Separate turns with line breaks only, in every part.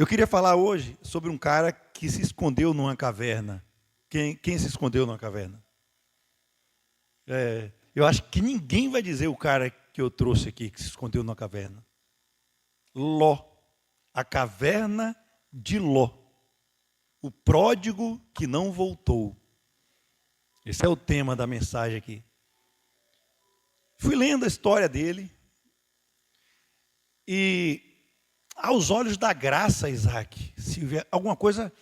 Eu queria falar hoje sobre um cara que se escondeu numa caverna. Quem se escondeu numa caverna? Eu acho que ninguém vai dizer o cara que eu trouxe aqui, que se escondeu numa caverna. Ló, a caverna de Ló. O pródigo que não voltou. Esse é o tema da mensagem aqui. Fui lendo a história dele e, aos olhos da graça, Isaac, Silvia, alguma coisa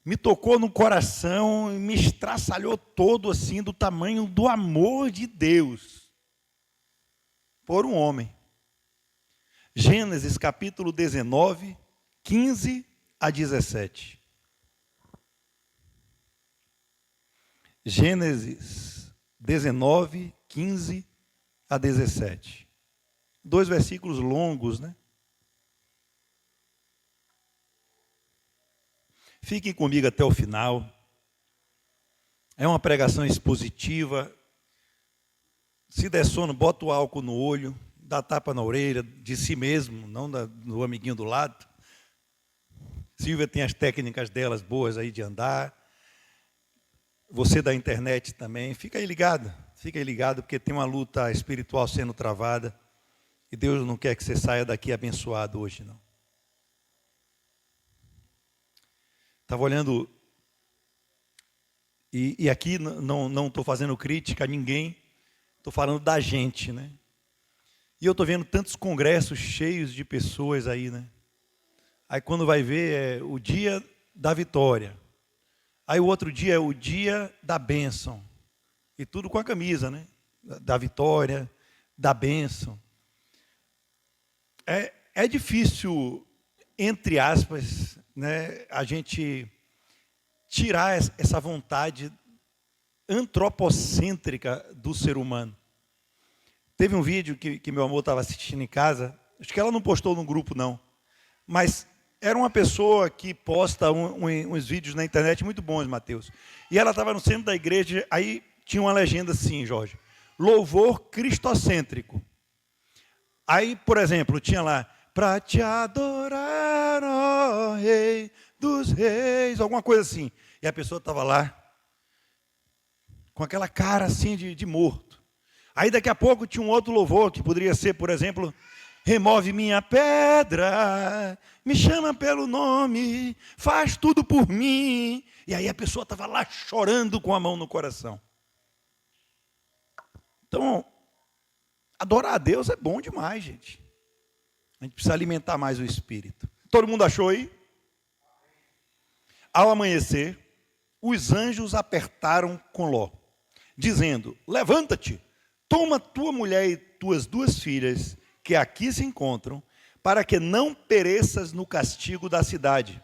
me tocou no coração e me estraçalhou todo assim do tamanho do amor de Deus por um homem. Gênesis capítulo 19, 15 a 17. Gênesis 19, 15 a 17. 2 versículos longos, né? Fiquem comigo até o final. É uma pregação expositiva. Se der sono, bota o álcool no olho, dá tapa na orelha de si mesmo, não do amiguinho do lado. Silvia tem as técnicas delas boas aí de andar. Você da internet também, fica aí ligado, porque tem uma luta espiritual sendo travada. E Deus não quer que você saia daqui abençoado hoje, não. Estava olhando, e aqui não estou fazendo crítica a ninguém, estou falando da gente, né? E eu estou vendo tantos congressos cheios de pessoas aí, né? Aí quando vai ver é o dia da vitória. Aí o outro dia é o dia da bênção. E tudo com a camisa, né? Da vitória, da bênção. É difícil, entre aspas, né, a gente tirar essa vontade antropocêntrica do ser humano. Teve um vídeo que meu amor estava assistindo em casa, acho que ela não postou no grupo não, mas era uma pessoa que posta uns vídeos na internet muito bons, Mateus. E ela estava no centro da igreja, aí tinha uma legenda assim, Jorge, louvor cristocêntrico. Aí, por exemplo, tinha lá, para te adorar, ó Rei dos Reis, alguma coisa assim. E a pessoa estava lá, com aquela cara assim de morto. Aí daqui a pouco tinha um outro louvor, que poderia ser, por exemplo, remove minha pedra, me chama pelo nome, faz tudo por mim. E aí a pessoa estava lá chorando com a mão no coração. Então, adorar a Deus é bom demais, gente. A gente precisa alimentar mais o espírito. Todo mundo achou aí? Ao amanhecer, os anjos apertaram com Ló, dizendo, levanta-te, toma tua mulher e tuas 2 filhas, que aqui se encontram, para que não pereças no castigo da cidade.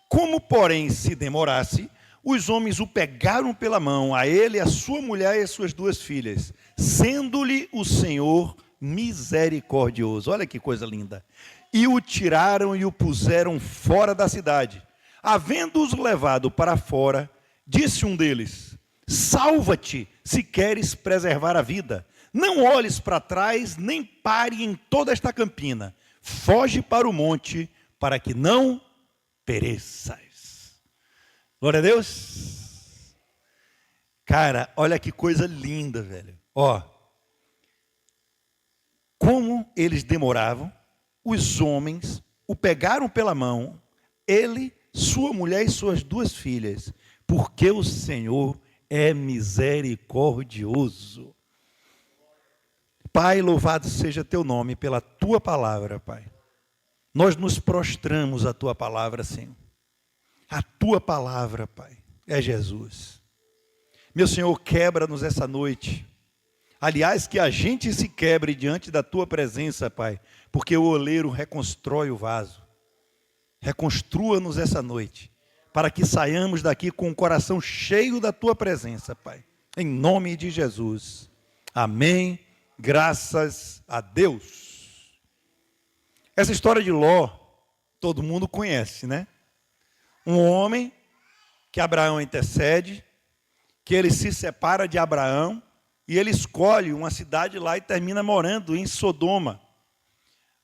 Como, porém, se demorasse, os homens o pegaram pela mão, a ele, a sua mulher e as suas 2 filhas, sendo-lhe o Senhor misericordioso. Olha que coisa linda. E o tiraram e o puseram fora da cidade. Havendo-os levado para fora, disse um deles, salva-te, se queres preservar a vida. Não olhes para trás, nem pare em toda esta campina. Foge para o monte, para que não pereças. Glória a Deus. Cara, olha que coisa linda, velho. Ó, como eles demoravam, os homens o pegaram pela mão, ele, sua mulher e suas 2 filhas, porque o Senhor é misericordioso. Pai, louvado seja teu nome pela tua palavra, Pai. Nós nos prostramos à tua palavra, Senhor. A tua palavra, Pai, é Jesus. Meu Senhor, quebra-nos essa noite. Aliás, que a gente se quebre diante da tua presença, Pai, porque o oleiro reconstrói o vaso. Reconstrua-nos essa noite, para que saiamos daqui com o coração cheio da tua presença, Pai. Em nome de Jesus. Amém. Graças a Deus. Essa história de Ló, todo mundo conhece, né? Um homem que Abraão intercede, que ele se separa de Abraão, e ele escolhe uma cidade lá e termina morando em Sodoma.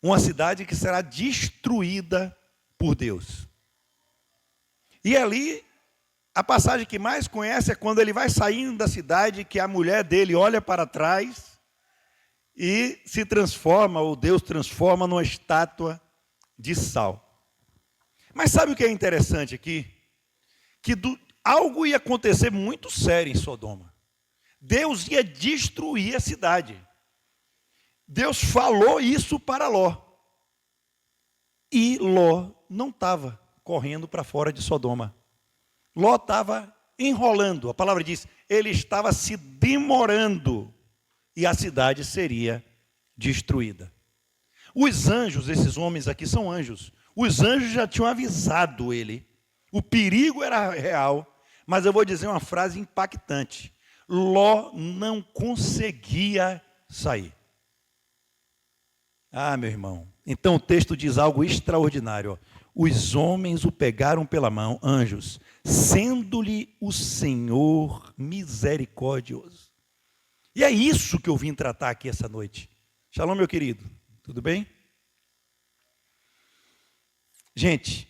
Uma cidade que será destruída por Deus. E ali, a passagem que mais conhece é quando ele vai saindo da cidade, que a mulher dele olha para trás e se transforma, ou Deus transforma numa estátua de sal. Mas sabe o que é interessante aqui? Que algo ia acontecer muito sério em Sodoma. Deus ia destruir a cidade. Deus falou isso para Ló. E Ló não estava correndo para fora de Sodoma. Ló estava enrolando. A palavra diz, ele estava se demorando. E a cidade seria destruída. Os anjos, esses homens aqui são anjos. Os anjos já tinham avisado ele. O perigo era real. Mas eu vou dizer uma frase impactante. Ló não conseguia sair. Ah, meu irmão. Então o texto diz algo extraordinário. Os homens o pegaram pela mão, anjos, sendo-lhe o Senhor misericordioso. E é isso que eu vim tratar aqui essa noite. Shalom, meu querido. Tudo bem? Gente,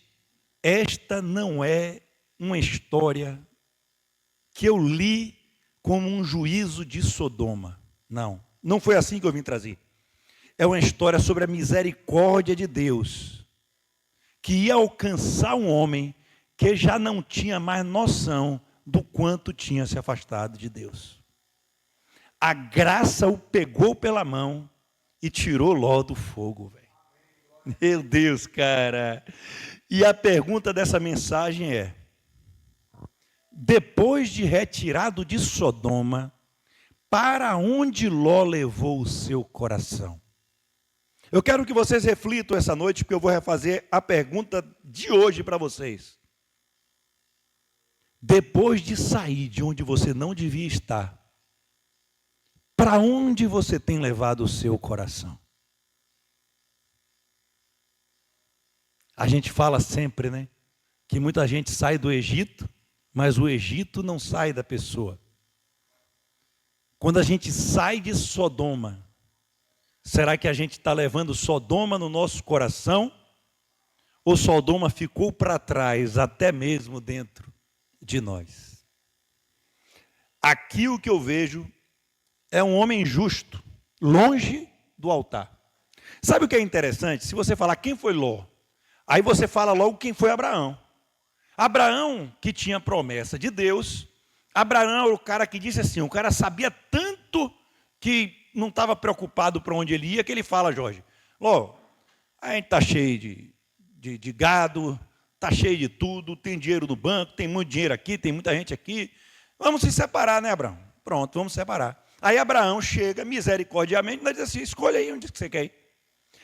esta não é uma história que eu li como um juízo de Sodoma. Não, não foi assim que eu vim trazer. É uma história sobre a misericórdia de Deus, que ia alcançar um homem que já não tinha mais noção do quanto tinha se afastado de Deus. A graça o pegou pela mão e tirou Ló do fogo, velho. Meu Deus, cara. E a pergunta dessa mensagem é: depois de retirado de Sodoma, para onde Ló levou o seu coração? Eu quero que vocês reflitam essa noite, porque eu vou refazer a pergunta de hoje para vocês. Depois de sair de onde você não devia estar, para onde você tem levado o seu coração? A gente fala sempre, né, que muita gente sai do Egito, mas o Egito não sai da pessoa. Quando a gente sai de Sodoma, será que a gente está levando Sodoma no nosso coração? Ou Sodoma ficou para trás, até mesmo dentro de nós? Aqui o que eu vejo é um homem justo, longe do altar. Sabe o que é interessante? Se você falar quem foi Ló, aí você fala logo quem foi Abraão. Abraão, que tinha promessa de Deus. Abraão era o cara que disse assim, o cara sabia tanto que não estava preocupado para onde ele ia, que ele fala, Jorge, Ló, a gente está cheio de gado, está cheio de tudo, tem dinheiro no banco, tem muito dinheiro aqui, tem muita gente aqui, vamos se separar, né, Abraão? Pronto, vamos separar. Aí Abraão chega, misericordiamente, e diz assim, escolha aí onde você quer ir.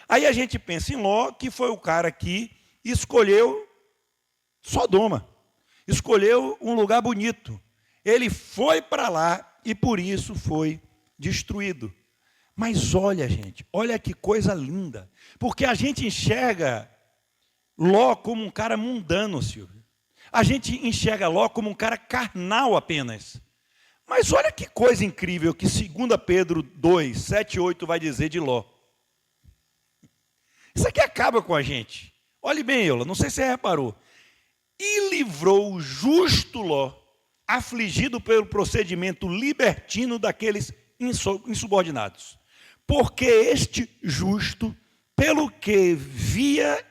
Aí a gente pensa em Ló, que foi o cara que escolheu Sodoma, escolheu um lugar bonito. Ele foi para lá e por isso foi destruído. Mas olha, gente, olha que coisa linda. Porque a gente enxerga Ló como um cara mundano, Silvio. A gente enxerga Ló como um cara carnal apenas. Mas olha que coisa incrível que 2 Pedro 2, 7 e 8 vai dizer de Ló. Isso aqui acaba com a gente. Olhe bem, Eula, não sei se você reparou. E livrou o justo Ló, afligido pelo procedimento libertino daqueles insubordinados. Porque este justo, pelo que via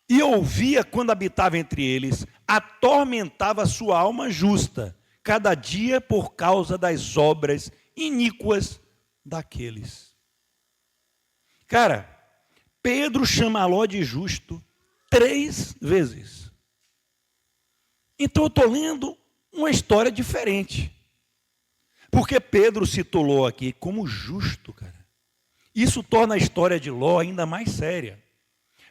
e ouvia quando habitava entre eles, atormentava sua alma justa, cada dia por causa das obras iníquas daqueles. Cara, Pedro chama Ló de justo 3 vezes. Então eu estou lendo uma história diferente. Porque Pedro citou Ló aqui como justo, cara. Isso torna a história de Ló ainda mais séria.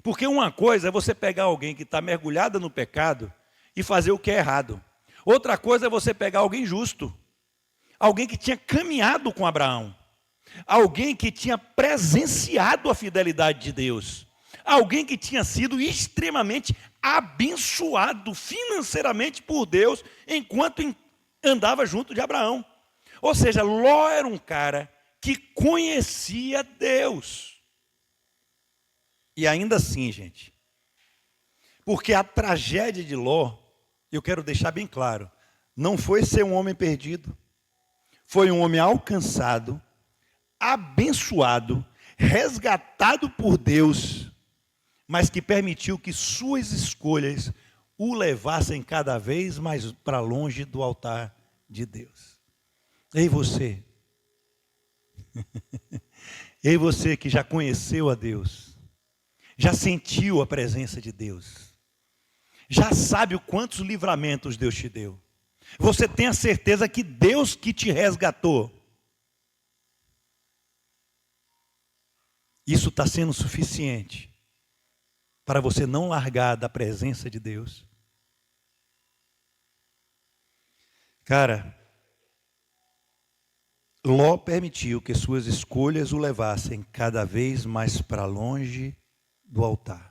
Porque uma coisa é você pegar alguém que está mergulhado no pecado e fazer o que é errado. Outra coisa é você pegar alguém justo. Alguém que tinha caminhado com Abraão. Alguém que tinha presenciado a fidelidade de Deus. Alguém que tinha sido extremamente abençoado financeiramente por Deus enquanto andava junto de Abraão. Ou seja, Ló era um cara que conhecia Deus. E ainda assim, gente, Porque a tragédia de Ló, eu quero deixar bem claro, não foi ser um homem perdido. Foi um homem alcançado, abençoado, resgatado por Deus, mas que permitiu que suas escolhas o levassem cada vez mais para longe do altar de Deus. Ei você, ei você que já conheceu a Deus, já sentiu a presença de Deus, já sabe o quantos livramentos Deus te deu. Você tem a certeza que Deus que te resgatou, isso está sendo suficiente para você não largar da presença de Deus? Cara, Ló permitiu que suas escolhas o levassem cada vez mais para longe do altar.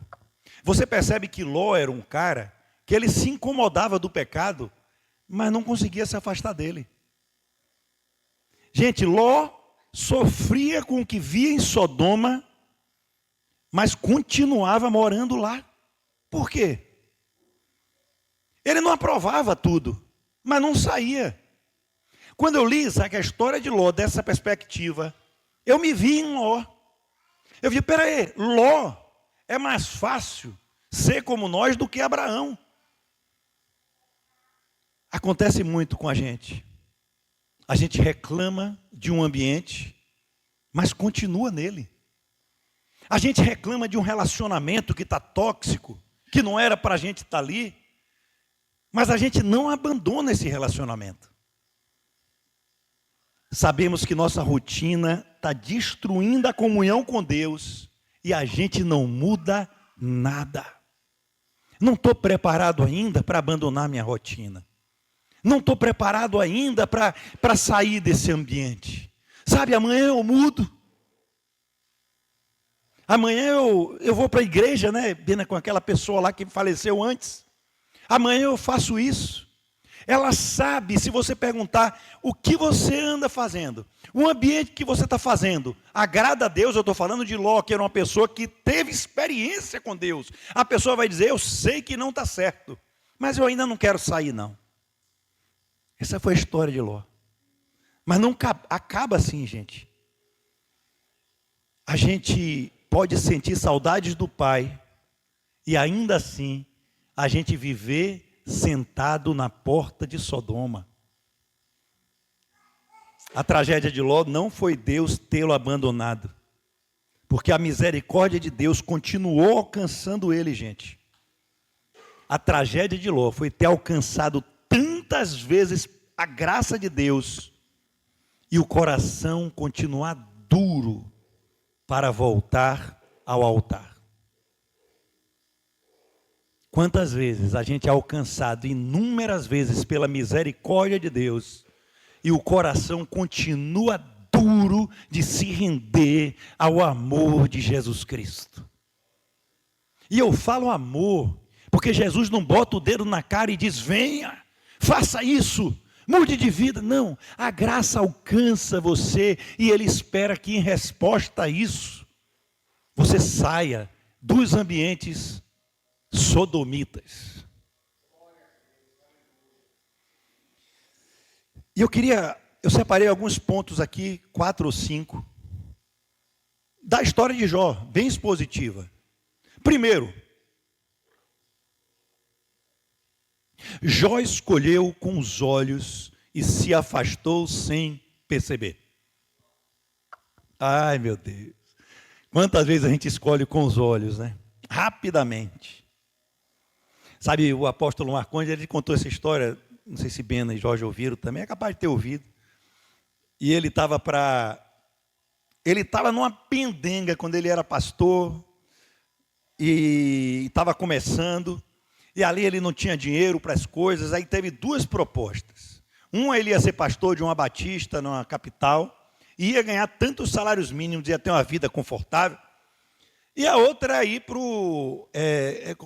Você percebe que Ló era um cara que ele se incomodava do pecado, mas não conseguia se afastar dele. Gente, Ló sofria com o que via em Sodoma, mas continuava morando lá. Por quê? Ele não aprovava tudo, mas não saía. Quando eu li, sabe, a história de Ló dessa perspectiva, eu me vi em Ló. Eu vi, peraí, Ló é mais fácil ser como nós do que Abraão. Acontece muito com a gente. A gente reclama de um ambiente, mas continua nele. A gente reclama de um relacionamento que está tóxico, que não era para a gente estar ali, mas a gente não abandona esse relacionamento. Sabemos que nossa rotina está destruindo a comunhão com Deus e a gente não muda nada. Não estou preparado ainda para abandonar minha rotina. Não estou preparado ainda para sair desse ambiente. Sabe, amanhã eu mudo. Amanhã eu vou para a igreja, né, com aquela pessoa lá que faleceu antes. Amanhã eu faço isso. Ela sabe, se você perguntar o que você anda fazendo, o ambiente que você está fazendo, agrada a Deus. Eu estou falando de Ló, que era uma pessoa que teve experiência com Deus. A pessoa vai dizer, eu sei que não está certo, mas eu ainda não quero sair não. Essa foi a história de Ló. Mas não acaba assim, gente. A gente pode sentir saudades do Pai e ainda assim a gente viver sentado na porta de Sodoma. A tragédia de Ló não foi Deus tê-lo abandonado, porque a misericórdia de Deus continuou alcançando ele, gente. A tragédia de Ló foi ter alcançado tantas vezes a graça de Deus e o coração continuar duro para voltar ao altar. Quantas vezes a gente é alcançado inúmeras vezes pela misericórdia de Deus e o coração continua duro de se render ao amor de Jesus Cristo. E eu falo amor, porque Jesus não bota o dedo na cara e diz, venha, faça isso, mude de vida. Não, a graça alcança você e Ele espera que em resposta a isso, você saia dos ambientes sodomitas. E eu separei alguns pontos aqui, 4 ou 5, da história de Jó, bem expositiva. Primeiro, Jó escolheu com os olhos e se afastou sem perceber. Ai, meu Deus. Quantas vezes a gente escolhe com os olhos, né? Rapidamente. Sabe, o apóstolo Marcondes, ele contou essa história, não sei se Bena e Jorge ouviram também, é capaz de ter ouvido. E ele estava numa pendenga quando ele era pastor, e estava começando, e ali ele não tinha dinheiro para as coisas, aí teve 2 propostas. Uma, ele ia ser pastor de uma batista, numa capital, e ia ganhar tantos salários mínimos, ia ter uma vida confortável. E a outra é ir para o...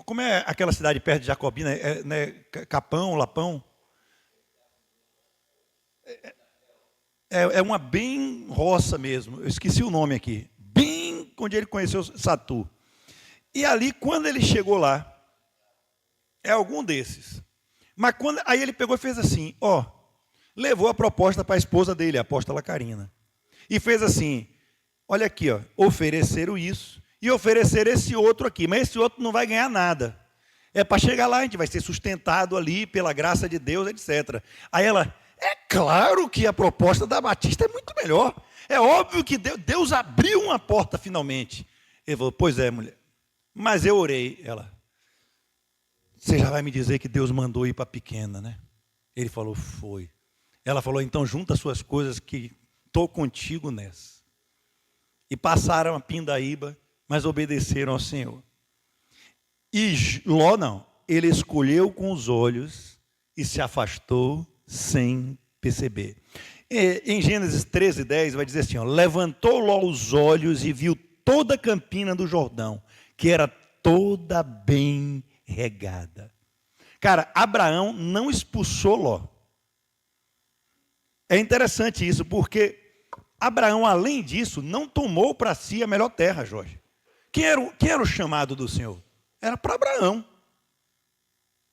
como é aquela cidade perto de Jacobina? Né, Capão, Lapão? É uma bem roça mesmo. Eu esqueci o nome aqui. Bem onde ele conheceu Satu. E ali, quando ele chegou lá, É algum desses. Mas aí ele pegou e fez assim, ó, levou a proposta para a esposa dele, a apóstola Carina. E fez assim, olha aqui, ó, ofereceram isso e ofereceram esse outro aqui, mas esse outro não vai ganhar nada. É para chegar lá, a gente vai ser sustentado ali pela graça de Deus, etc. Aí ela, é claro que a proposta da Batista é muito melhor. É óbvio que Deus abriu uma porta finalmente. Ele falou, pois é, mulher, mas eu orei. Ela, você já vai me dizer que Deus mandou ir para a pequena, né? Ele falou, foi. Ela falou, então junta suas coisas que estou contigo nessa. E passaram a pindaíba, mas obedeceram ao Senhor. E Ló não, ele escolheu com os olhos e se afastou sem perceber. Em Gênesis 13:10 vai dizer assim, ó, levantou Ló os olhos e viu toda a campina do Jordão, que era toda bem regada. Cara, Abraão não expulsou Ló. É interessante isso, porque Abraão, além disso, não tomou para si a melhor terra, Jorge. Quem era o chamado do Senhor? Era para Abraão.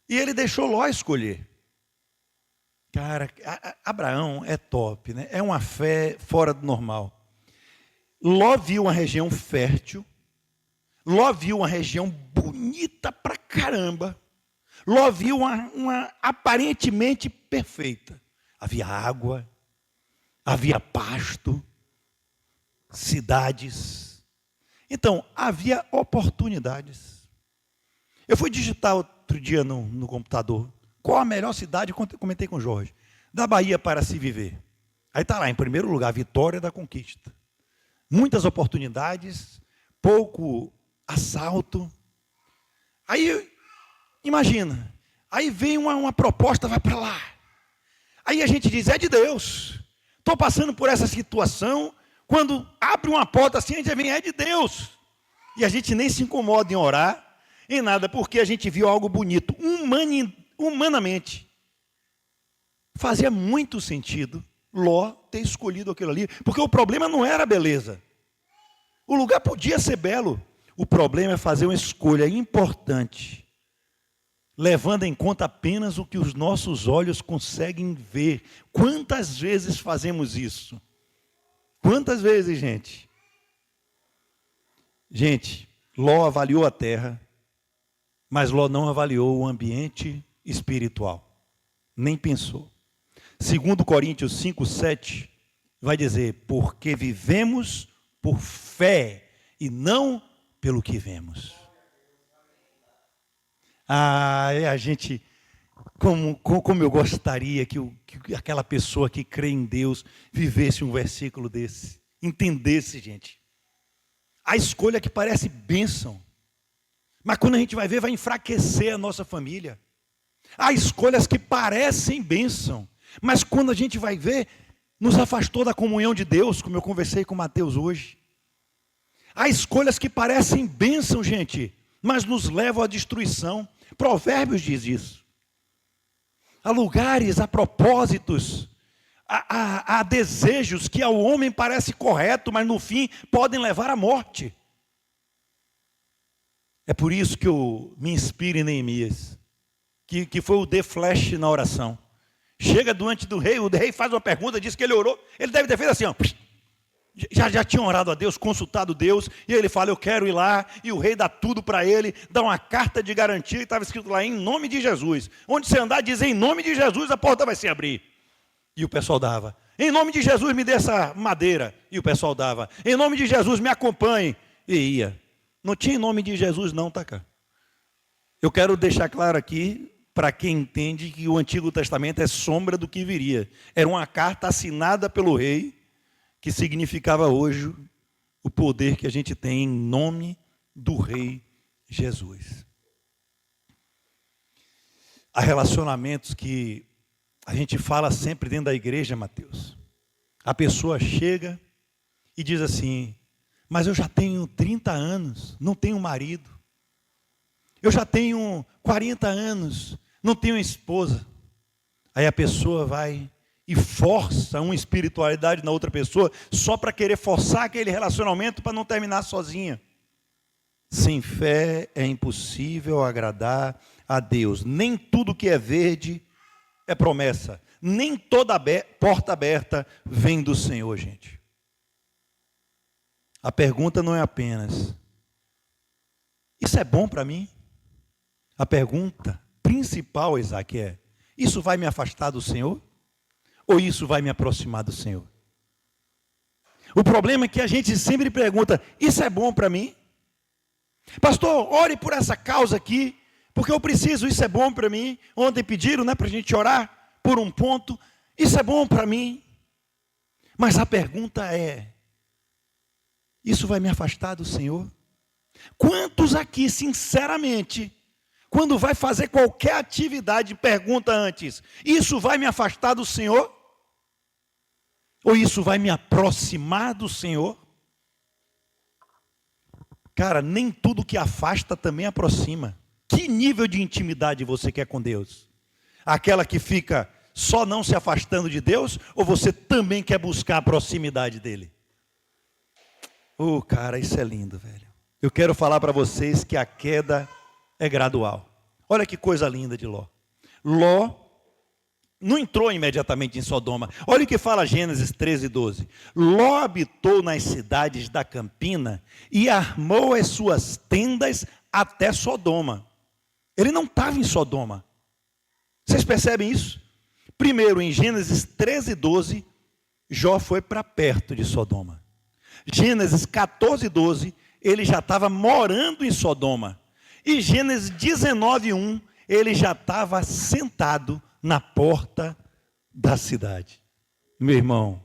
E ele deixou Ló escolher. Cara, Abraão é top, né? É uma fé fora do normal. Ló viu uma região fértil. Ló viu uma região bonita pra caramba. Ló viu uma aparentemente perfeita. Havia água, havia pasto, cidades. Então, havia oportunidades. Eu fui digitar outro dia no computador, qual a melhor cidade, eu comentei com o Jorge, da Bahia para se viver. Aí está lá, em primeiro lugar, Vitória da Conquista. Muitas oportunidades, pouco assalto. Aí, imagina, aí vem uma proposta, vai para lá. Aí a gente diz, é de Deus. Estou passando por essa situação, quando abre uma porta assim, a gente vem, é de Deus. E a gente nem se incomoda em orar, em nada, porque a gente viu algo bonito, humanamente. Fazia muito sentido Ló ter escolhido aquilo ali, porque o problema não era a beleza. O lugar podia ser belo. O problema é fazer uma escolha importante, levando em conta apenas o que os nossos olhos conseguem ver. Quantas vezes fazemos isso? Quantas vezes, gente? Gente, Ló avaliou a terra, mas Ló não avaliou o ambiente espiritual. Nem pensou. 2 Coríntios 5:7 vai dizer, porque vivemos por fé e não pelo que vemos. A gente, como eu gostaria que aquela pessoa que crê em Deus vivesse um versículo desse, entendesse, gente. A escolha que parece bênção, mas quando a gente vai ver, vai enfraquecer a nossa família. Há escolhas que parecem bênção, mas quando a gente vai ver, nos afastou da comunhão de Deus, como eu conversei com o Mateus hoje. Há escolhas que parecem bênção, gente, mas nos levam à destruição. Provérbios diz isso. Há lugares, há propósitos, há desejos que ao homem parece correto, mas no fim podem levar à morte. É por isso que eu me inspiro em Neemias, que foi o The Flash na oração. Chega diante do rei, o rei faz uma pergunta, diz que ele orou, ele deve ter feito assim, ó, já tinha orado a Deus, consultado Deus, e ele fala, eu quero ir lá, e o rei dá tudo para ele, dá uma carta de garantia, e estava escrito lá, em nome de Jesus. Onde você andar, diz, em nome de Jesus, a porta vai se abrir. E o pessoal dava, em nome de Jesus, me dê essa madeira. E o pessoal dava, em nome de Jesus, me acompanhe. E ia. Não tinha em nome de Jesus não, tá cá. Eu quero deixar claro aqui, para quem entende que o Antigo Testamento é sombra do que viria. Era uma carta assinada pelo rei, que significava hoje o poder que a gente tem em nome do rei Jesus. Há relacionamentos que a gente fala sempre dentro da igreja, Mateus. A pessoa chega e diz assim, mas eu já tenho 30 anos, não tenho marido. Eu já tenho 40 anos, não tenho esposa. Aí a pessoa vai e força uma espiritualidade na outra pessoa, só para querer forçar aquele relacionamento para não terminar sozinha. Sem fé é impossível agradar a Deus. Nem tudo que é verde é promessa. Nem toda porta aberta vem do Senhor, gente. A pergunta não é apenas: isso é bom para mim? A pergunta principal, Isaac, é: isso vai me afastar do Senhor? Ou isso vai me aproximar do Senhor? O problema é que a gente sempre pergunta: isso é bom para mim? Pastor, ore por essa causa aqui, porque eu preciso, isso é bom para mim. Ontem pediram, para a gente orar por um ponto, isso é bom para mim. Mas a pergunta é: isso vai me afastar do Senhor? Quantos aqui, sinceramente, quando vai fazer qualquer atividade, pergunta antes: isso vai me afastar do Senhor? Ou isso vai me aproximar do Senhor? Cara, nem tudo que afasta também aproxima. Que nível de intimidade você quer com Deus? Aquela que fica só não se afastando de Deus? Ou você também quer buscar a proximidade dEle? Cara, isso é lindo, velho. Eu quero falar para vocês que a queda é gradual. Olha que coisa linda de Ló. Ló não entrou imediatamente em Sodoma. Olha o que fala Gênesis 13:12. Ló habitou nas cidades da campina e armou as suas tendas até Sodoma. Ele não estava em Sodoma. Vocês percebem isso? Primeiro, em Gênesis 13:12, Jó foi para perto de Sodoma. Gênesis 14:12, ele já estava morando em Sodoma. E Gênesis 19:1, ele já estava sentado na porta da cidade. Meu irmão,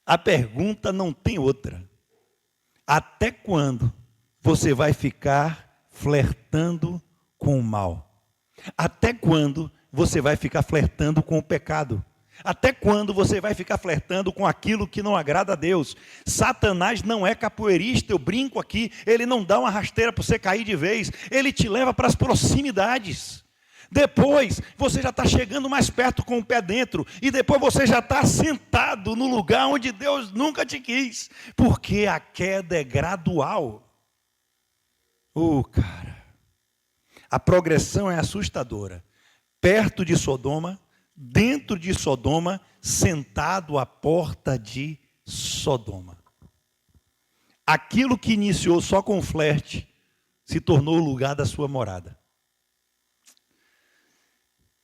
a pergunta não tem outra. Até quando você vai ficar flertando com o mal? Até quando você vai ficar flertando com o pecado? Até quando você vai ficar flertando com aquilo que não agrada a Deus? Satanás não é capoeirista, eu brinco aqui, ele não dá uma rasteira para você cair de vez, ele te leva para as proximidades. Depois você já está chegando mais perto com o pé dentro, e depois você já está sentado no lugar onde Deus nunca te quis, porque a queda é gradual. Cara, a progressão é assustadora. Perto de Sodoma, dentro de Sodoma, sentado à porta de Sodoma. Aquilo que iniciou só com flerte, se tornou o lugar da sua morada.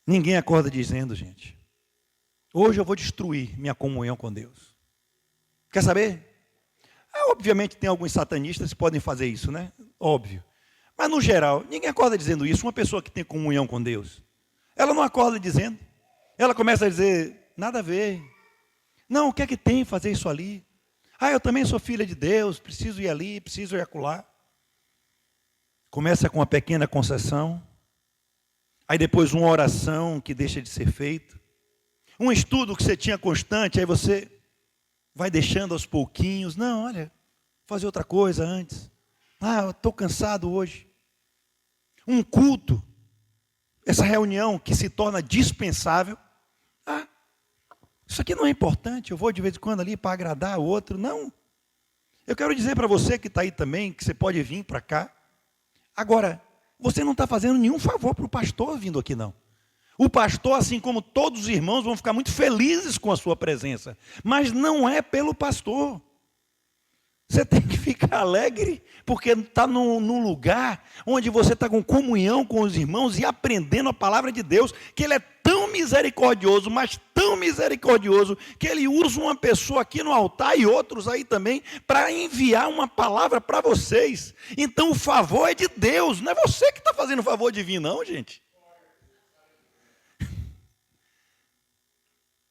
Ninguém acorda dizendo, gente, hoje eu vou destruir minha comunhão com Deus. Quer saber? Obviamente tem alguns satanistas que podem fazer isso, né? Óbvio. Mas no geral, ninguém acorda dizendo isso. Uma pessoa que tem comunhão com Deus, ela não acorda dizendo. Ela começa a dizer: nada a ver. Não, o que é que tem fazer isso ali? Eu também sou filha de Deus, preciso ir ali, preciso ir acolá. Começa com uma pequena concessão. Aí depois uma oração que deixa de ser feita. Um estudo que você tinha constante, aí você vai deixando aos pouquinhos. Não, olha, vou fazer outra coisa antes. Eu estou cansado hoje. Um culto, essa reunião que se torna dispensável. Isso aqui não é importante, eu vou de vez em quando ali para agradar o outro. Não. Eu quero dizer para você que está aí também, que você pode vir para cá. Agora, você não está fazendo nenhum favor para o pastor vindo aqui, não. O pastor, assim como todos os irmãos, vão ficar muito felizes com a sua presença. Mas não é pelo pastor. Você tem que ficar alegre, porque está num lugar onde você está com comunhão com os irmãos e aprendendo a palavra de Deus, que Ele é tão misericordioso, mas tão misericordioso, que Ele usa uma pessoa aqui no altar e outros aí também, para enviar uma palavra para vocês. Então o favor é de Deus, não é você que está fazendo o favor de vir, não, gente.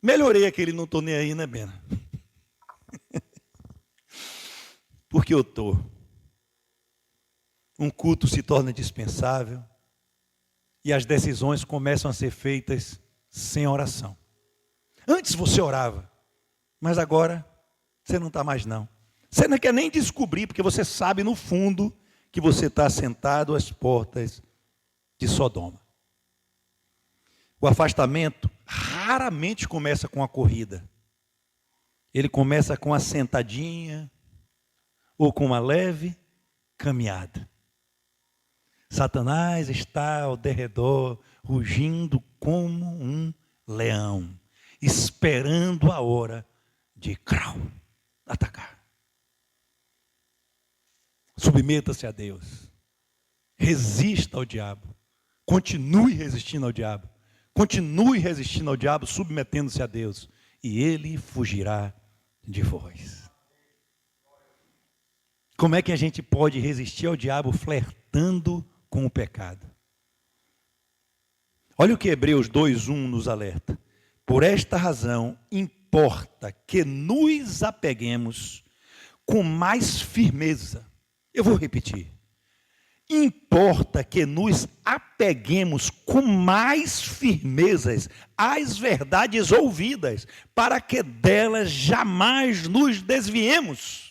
Melhorei aquele não estou nem aí, né, Bena? Porque eu estou. Um culto se torna dispensável e as decisões começam a ser feitas sem oração. Antes você orava, mas agora você não está mais não. Você não quer nem descobrir, porque você sabe no fundo que você está sentado às portas de Sodoma. O afastamento raramente começa com a corrida. Ele começa com a sentadinha, ou com uma leve caminhada. Satanás está ao derredor, rugindo como um leão, esperando a hora de atacar. Submeta-se a Deus. Resista ao diabo. Continue resistindo ao diabo. Continue resistindo ao diabo, submetendo-se a Deus. E ele fugirá de vós. Como é que a gente pode resistir ao diabo flertando com o pecado? Olha o que Hebreus 2:1 nos alerta. Por esta razão, importa que nos apeguemos com mais firmeza. Eu vou repetir. Importa que nos apeguemos com mais firmezas às verdades ouvidas, para que delas jamais nos desviemos.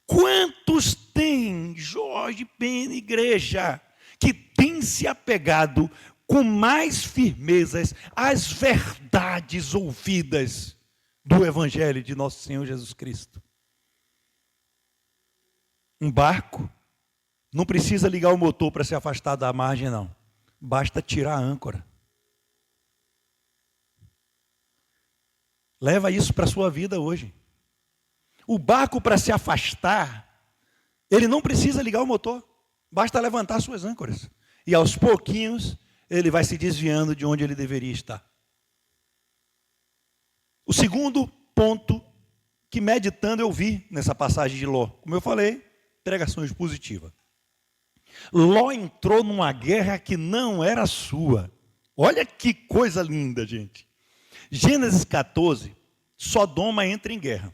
Quantos tem, Jorge Pena, igreja, que tem se apegado com mais firmezas às verdades ouvidas do Evangelho de nosso Senhor Jesus Cristo? Um barco não precisa ligar o motor para se afastar da margem, não. Basta tirar a âncora. Leva isso para a sua vida hoje. O barco, para se afastar, ele não precisa ligar o motor. Basta levantar suas âncoras. E aos pouquinhos, ele vai se desviando de onde ele deveria estar. O segundo ponto que, meditando, eu vi nessa passagem de Ló. Como eu falei, pregação expositiva. Ló entrou numa guerra que não era sua. Olha que coisa linda, gente. Gênesis 14, Sodoma entra em guerra.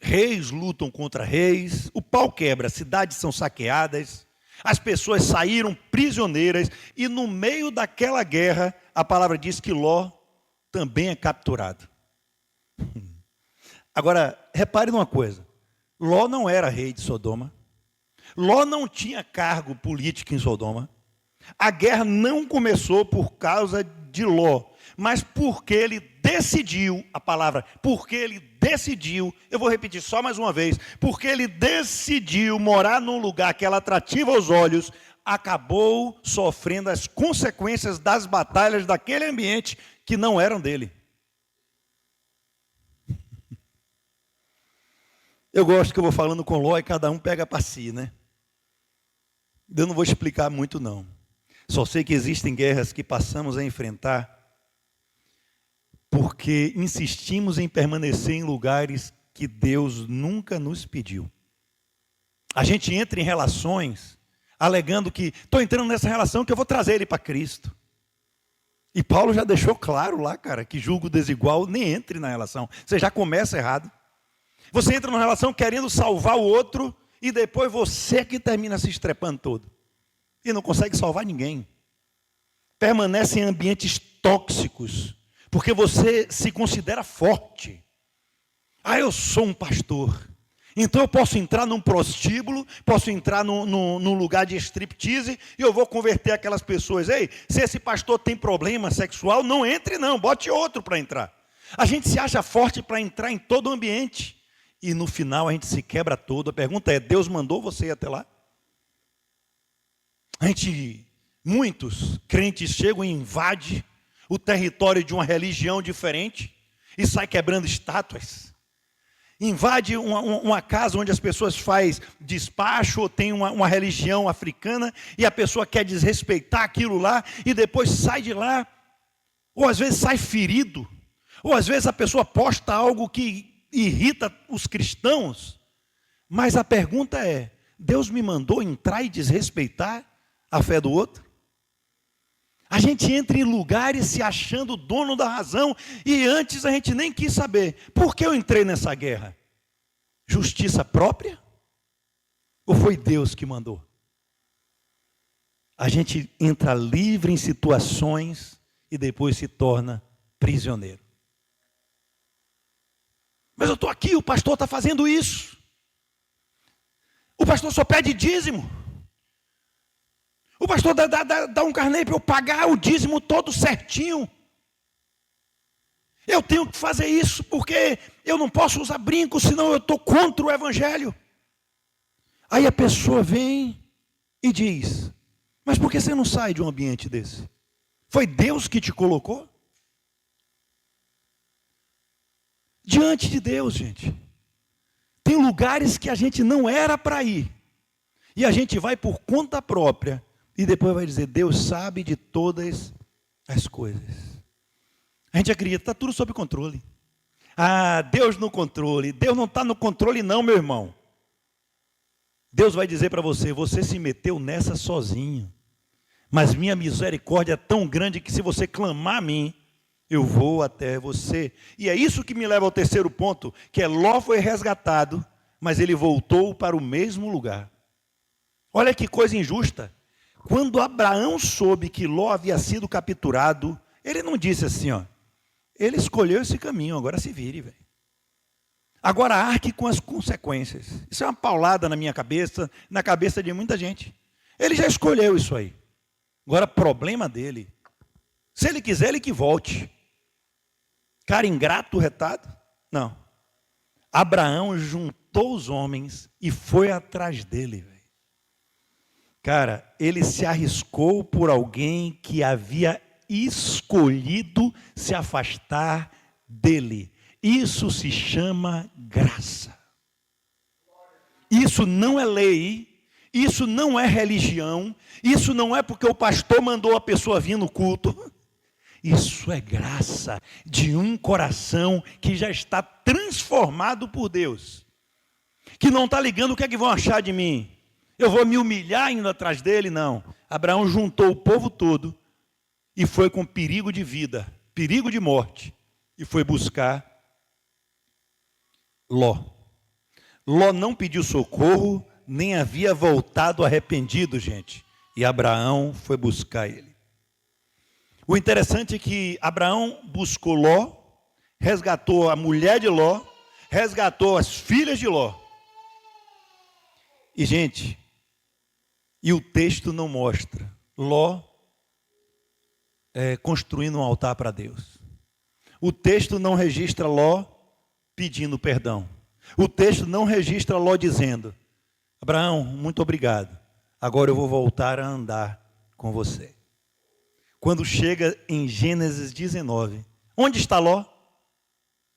Reis lutam contra reis, o pau quebra, cidades são saqueadas, as pessoas saíram prisioneiras, e no meio daquela guerra, a palavra diz que Ló também é capturado. Agora, repare numa coisa, Ló não era rei de Sodoma, Ló não tinha cargo político em Sodoma, a guerra não começou por causa de Ló, mas porque ele decidiu, a palavra, porque ele decidiu, eu vou repetir só mais uma vez, porque ele decidiu morar num lugar que era atrativo aos olhos, acabou sofrendo as consequências das batalhas daquele ambiente que não eram dele. Eu gosto que eu vou falando com Ló e cada um pega para si, né? Eu não vou explicar muito, não. Só sei que existem guerras que passamos a enfrentar porque insistimos em permanecer em lugares que Deus nunca nos pediu. A gente entra em relações alegando que estou entrando nessa relação que eu vou trazer ele para Cristo. E Paulo já deixou claro lá, cara, que julgo desigual, nem entre na relação. Você já começa errado. Você entra numa relação querendo salvar o outro e depois você que termina se estrepando todo. E não consegue salvar ninguém. Permanece em ambientes tóxicos, porque você se considera forte. Ah, eu sou um pastor, então eu posso entrar num prostíbulo, posso entrar num lugar de striptease e eu vou converter aquelas pessoas. Ei, se esse pastor tem problema sexual, não entre não, bote outro para entrar. A gente se acha forte para entrar em todo o ambiente e no final a gente se quebra todo. A pergunta é, Deus mandou você ir até lá? Muitos crentes chegam e invadem o território de uma religião diferente e sai quebrando estátuas. Invade uma casa onde as pessoas fazem despacho ou tem uma religião africana e a pessoa quer desrespeitar aquilo lá e depois sai de lá, ou às vezes sai ferido, ou às vezes a pessoa posta algo que irrita os cristãos. Mas a pergunta é, Deus me mandou entrar e desrespeitar a fé do outro? A gente entra em lugares se achando dono da razão e antes a gente nem quis saber. Por que eu entrei nessa guerra? Justiça própria? Ou foi Deus que mandou? A gente entra livre em situações e depois se torna prisioneiro. Mas eu estou aqui, o pastor está fazendo isso. O pastor só pede dízimo. O pastor dá um carnê para eu pagar o dízimo todo certinho. Eu tenho que fazer isso porque eu não posso usar brinco, senão eu estou contra o evangelho. Aí a pessoa vem e diz: mas por que você não sai de um ambiente desse? Foi Deus que te colocou? Diante de Deus, gente, tem lugares que a gente não era para ir, e a gente vai por conta própria, e depois vai dizer: Deus sabe de todas as coisas. A gente acredita, está tudo sob controle. Ah, Deus no controle. Deus não está no controle não, meu irmão. Deus vai dizer para você: você se meteu nessa sozinho, mas minha misericórdia é tão grande que se você clamar a mim, eu vou até você. E é isso que me leva ao terceiro ponto, que é: Ló foi resgatado, mas ele voltou para o mesmo lugar. Olha que coisa injusta. Quando Abraão soube que Ló havia sido capturado, ele não disse assim, ó: ele escolheu esse caminho, agora se vire, velho. Agora arque com as consequências. Isso é uma paulada na minha cabeça, na cabeça de muita gente. Ele já escolheu isso aí. Agora, problema dele. Se ele quiser, ele que volte. Cara ingrato, retado? Não. Abraão juntou os homens e foi atrás dele, velho. Cara, ele se arriscou por alguém que havia escolhido se afastar dele. Isso se chama graça. Isso não é lei, isso não é religião, isso não é porque o pastor mandou a pessoa vir no culto. Isso é graça de um coração que já está transformado por Deus, que não está ligando o que é que vão achar de mim. Eu vou me humilhar indo atrás dele? Não. Abraão juntou o povo todo e foi com perigo de vida, perigo de morte, e foi buscar Ló. Ló não pediu socorro, nem havia voltado arrependido, gente. E Abraão foi buscar ele. O interessante é que Abraão buscou Ló, resgatou a mulher de Ló, resgatou as filhas de Ló. E, gente, e o texto não mostra Ló construindo um altar para Deus. O texto não registra Ló pedindo perdão. O texto não registra Ló dizendo: Abraão, muito obrigado, agora eu vou voltar a andar com você. Quando chega em Gênesis 19, onde está Ló?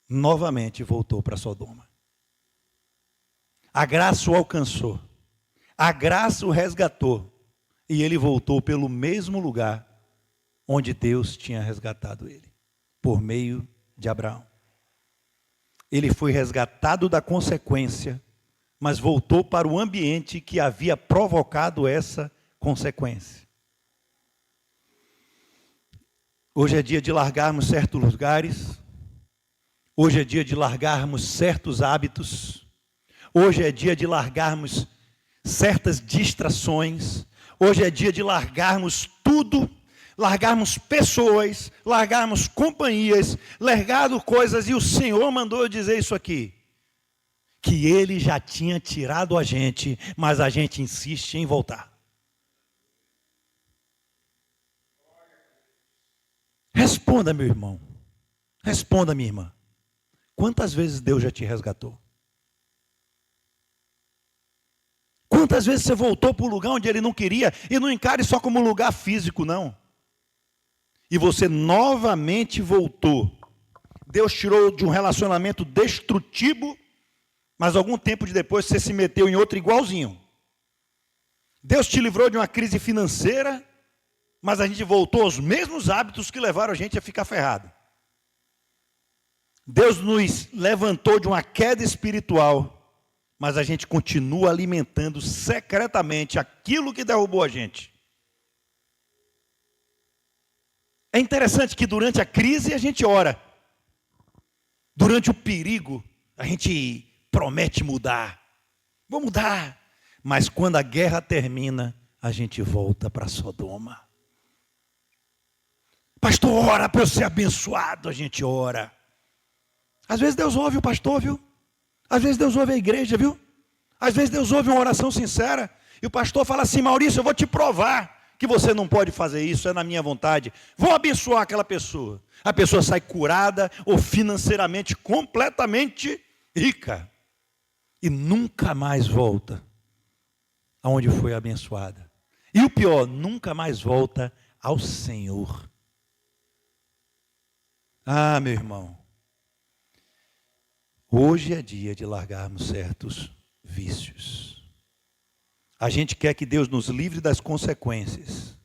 Novamente voltou para Sodoma. A graça o alcançou, a graça o resgatou, e ele voltou pelo mesmo lugar onde Deus tinha resgatado ele, por meio de Abraão. Ele foi resgatado da consequência, mas voltou para o ambiente que havia provocado essa consequência. Hoje é dia de largarmos certos lugares, hoje é dia de largarmos certos hábitos, hoje é dia de largarmos certas distrações, hoje é dia de largarmos tudo, largarmos pessoas, largarmos companhias, largarmos coisas, e o Senhor mandou eu dizer isso aqui, que Ele já tinha tirado a gente, mas a gente insiste em voltar. Responda, meu irmão, responda, minha irmã, quantas vezes Deus já te resgatou? Quantas vezes você voltou para o lugar onde Ele não queria, e não encare só como lugar físico, não. E você novamente voltou. Deus tirou de um relacionamento destrutivo, mas algum tempo depois você se meteu em outro igualzinho. Deus te livrou de uma crise financeira, mas a gente voltou aos mesmos hábitos que levaram a gente a ficar ferrado. Deus nos levantou de uma queda espiritual, mas a gente continua alimentando secretamente aquilo que derrubou a gente. É interessante que durante a crise a gente ora. Durante o perigo a gente promete mudar. Vou mudar. Mas quando a guerra termina, a gente volta para Sodoma. Pastor, ora para eu ser abençoado. A gente ora. Às vezes Deus ouve o pastor, viu? Às vezes Deus ouve a igreja, viu? Às vezes Deus ouve uma oração sincera. E o pastor fala assim: Maurício, eu vou te provar que você não pode fazer isso, é na minha vontade. Vou abençoar aquela pessoa. A pessoa sai curada ou financeiramente completamente rica. E nunca mais volta aonde foi abençoada. E o pior, nunca mais volta ao Senhor. Ah, meu irmão, hoje é dia de largarmos certos vícios. A gente quer que Deus nos livre das consequências,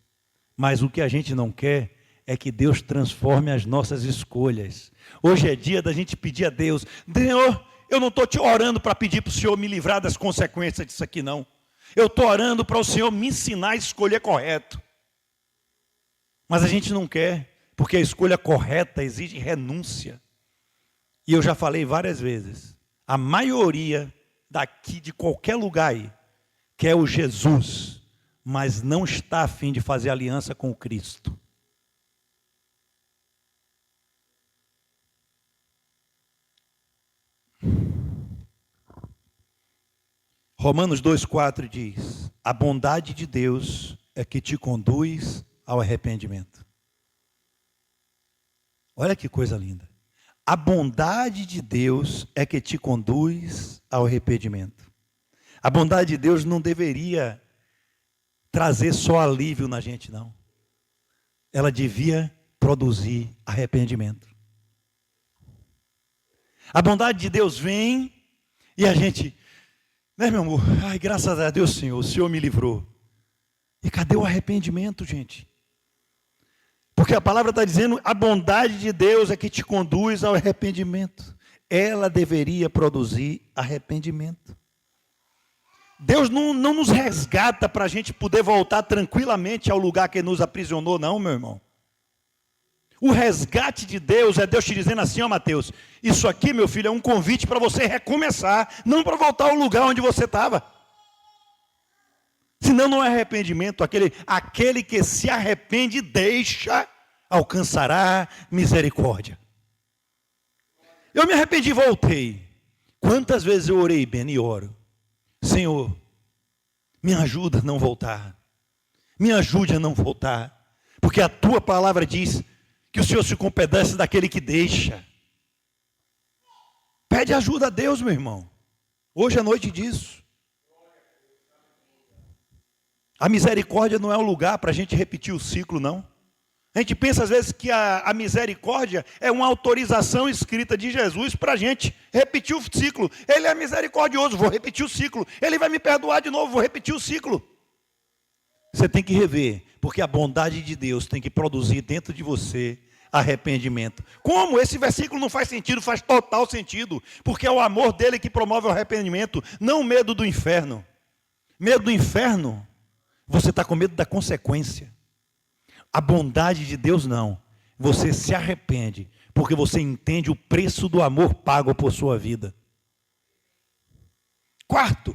mas o que a gente não quer é que Deus transforme as nossas escolhas. Hoje é dia da gente pedir a Deus: Senhor, eu não estou te orando para pedir para o Senhor me livrar das consequências disso aqui, não. Eu estou orando para o Senhor me ensinar a escolher correto. Mas a gente não quer, porque a escolha correta exige renúncia. E eu já falei várias vezes, a maioria daqui, de qualquer lugar aí, quer o Jesus, mas não está a fim de fazer aliança com o Cristo. Romanos 2,4 diz: a bondade de Deus é que te conduz ao arrependimento. Olha que coisa linda. A bondade de Deus é que te conduz ao arrependimento. A bondade de Deus não deveria trazer só alívio na gente, não. Ela devia produzir arrependimento. A bondade de Deus vem e a gente, né, meu amor? Ai, graças a Deus, Senhor, o Senhor me livrou. E cadê o arrependimento, gente? Porque a palavra está dizendo, a bondade de Deus é que te conduz ao arrependimento. Ela deveria produzir arrependimento. Deus não nos resgata para a gente poder voltar tranquilamente ao lugar que nos aprisionou, não, meu irmão. O resgate de Deus é Deus te dizendo assim: ó Mateus, isso aqui, meu filho, é um convite para você recomeçar, não para voltar ao lugar onde você estava. Senão não é arrependimento. Aquele que se arrepende e deixa, alcançará misericórdia. Eu me arrependi e voltei. Quantas vezes eu orei bem e oro: Senhor, me ajuda a não voltar. Me ajude a não voltar. Porque a tua palavra diz que o Senhor se compadece daquele que deixa. Pede ajuda a Deus, meu irmão. Hoje é noite disso. A misericórdia não é um lugar para a gente repetir o ciclo, não. A gente pensa às vezes que a misericórdia é uma autorização escrita de Jesus para a gente repetir o ciclo. Ele é misericordioso, vou repetir o ciclo. Ele vai me perdoar de novo, vou repetir o ciclo. Você tem que rever, porque a bondade de Deus tem que produzir dentro de você arrependimento. Como? Esse versículo não faz sentido, faz total sentido. Porque é o amor dele que promove o arrependimento, não o medo do inferno. Medo do inferno, você está com medo da consequência. A bondade de Deus não. Você se arrepende, porque você entende o preço do amor pago por sua vida. Quarto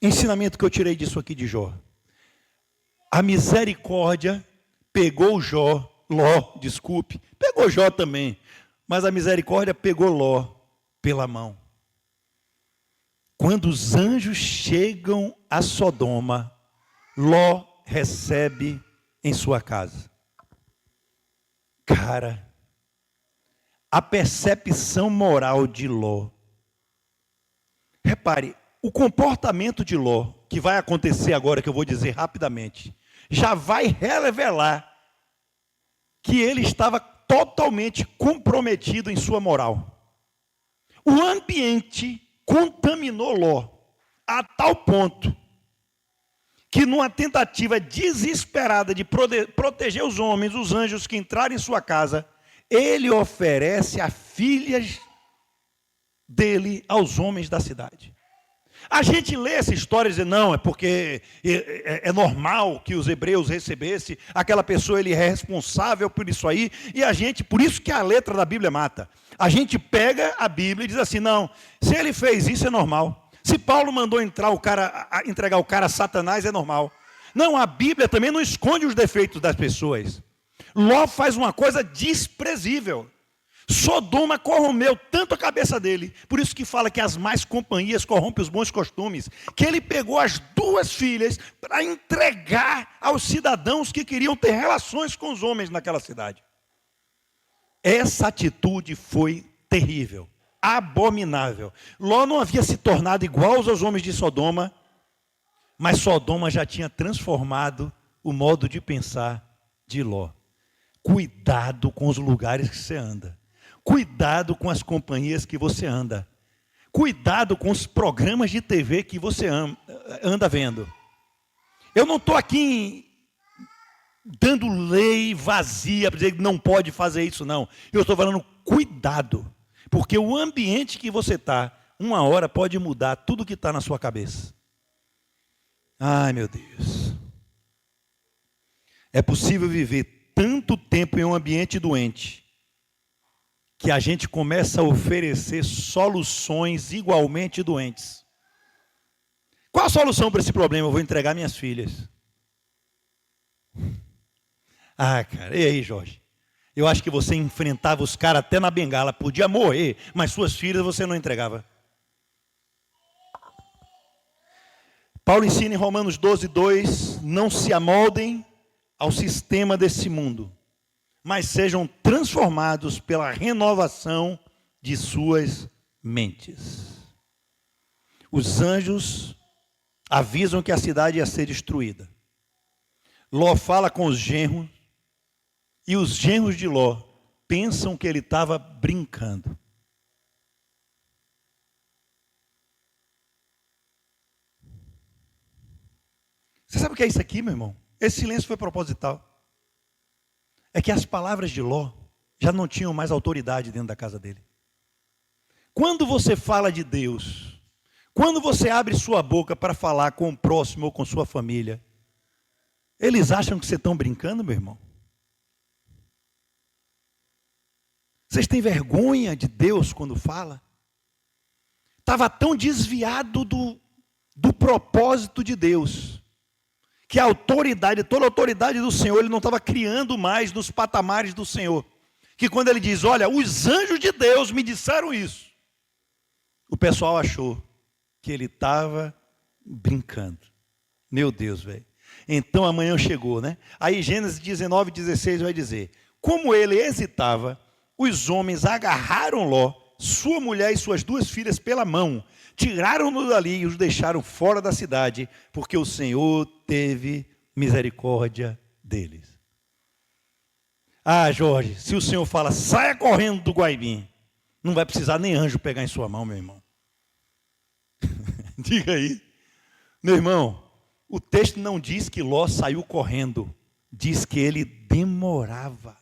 ensinamento que eu tirei disso aqui de Jó. A misericórdia pegou pegou Jó também, mas a misericórdia pegou Ló pela mão. Quando os anjos chegam a Sodoma, Ló recebe em sua casa. Cara, a percepção moral de Ló. Repare, o comportamento de Ló, que vai acontecer agora, que eu vou dizer rapidamente, já vai revelar que ele estava totalmente comprometido em sua moral. O ambiente contaminou Ló a tal ponto que numa tentativa desesperada de proteger os homens, os anjos que entraram em sua casa, ele oferece as filhas dele aos homens da cidade. A gente lê essa história e diz, não, é porque é normal que os hebreus recebessem, aquela pessoa ele é responsável por isso aí, e a gente, por isso que a letra da Bíblia mata. A gente pega a Bíblia e diz assim, não, se ele fez isso é normal. Se Paulo mandou entregar o cara a Satanás, é normal. Não, a Bíblia também não esconde os defeitos das pessoas. Ló faz uma coisa desprezível. Sodoma corrompeu tanto a cabeça dele, por isso que fala que as más companhias corrompem os bons costumes, que ele pegou as duas filhas para entregar aos cidadãos que queriam ter relações com os homens naquela cidade. Essa atitude foi terrível, abominável. Ló não havia se tornado igual aos homens de Sodoma Mas Sodoma já tinha transformado o modo de pensar de Ló. Cuidado com os lugares que você anda. Cuidado com as companhias que você anda. Cuidado com os programas de TV que você anda vendo. Eu não estou aqui dando lei vazia para dizer que não pode fazer isso, não. Eu estou falando cuidado. Porque o ambiente que você está, uma hora pode mudar tudo que está na sua cabeça. Ai, meu Deus. É possível viver tanto tempo em um ambiente doente que a gente começa a oferecer soluções igualmente doentes. Qual a solução para esse problema? Eu vou entregar minhas filhas. Ah, cara, e aí, Jorge? Eu acho que você enfrentava os caras até na bengala, podia morrer, mas suas filhas você não entregava. Paulo ensina em Romanos 12:2, não se amoldem ao sistema desse mundo, mas sejam transformados pela renovação de suas mentes. Os anjos avisam que a cidade ia ser destruída. Ló fala com os genros, e os genros de Ló pensam que ele estava brincando. Você sabe o que é isso aqui, meu irmão? Esse silêncio foi proposital. É que as palavras de Ló já não tinham mais autoridade dentro da casa dele. Quando você fala de Deus, quando você abre sua boca para falar com o próximo ou com sua família, eles acham que vocês estão brincando, meu irmão? Vocês têm vergonha de Deus quando fala? Estava tão desviado do propósito de Deus, que a autoridade, toda a autoridade do Senhor, ele não estava criando mais nos patamares do Senhor. Que quando ele diz, olha, os anjos de Deus me disseram isso, o pessoal achou que ele estava brincando. Meu Deus, velho. Então amanhã chegou, né? Aí Gênesis 19:16 vai dizer, como ele hesitava, os homens agarraram Ló, sua mulher e suas 2 filhas pela mão, tiraram-no dali e os deixaram fora da cidade, porque o Senhor teve misericórdia deles. Ah, Jorge, se o Senhor fala, saia correndo do Guaibim, não vai precisar nem anjo pegar em sua mão, meu irmão. Diga aí. Meu irmão, o texto não diz que Ló saiu correndo, diz que ele demorava.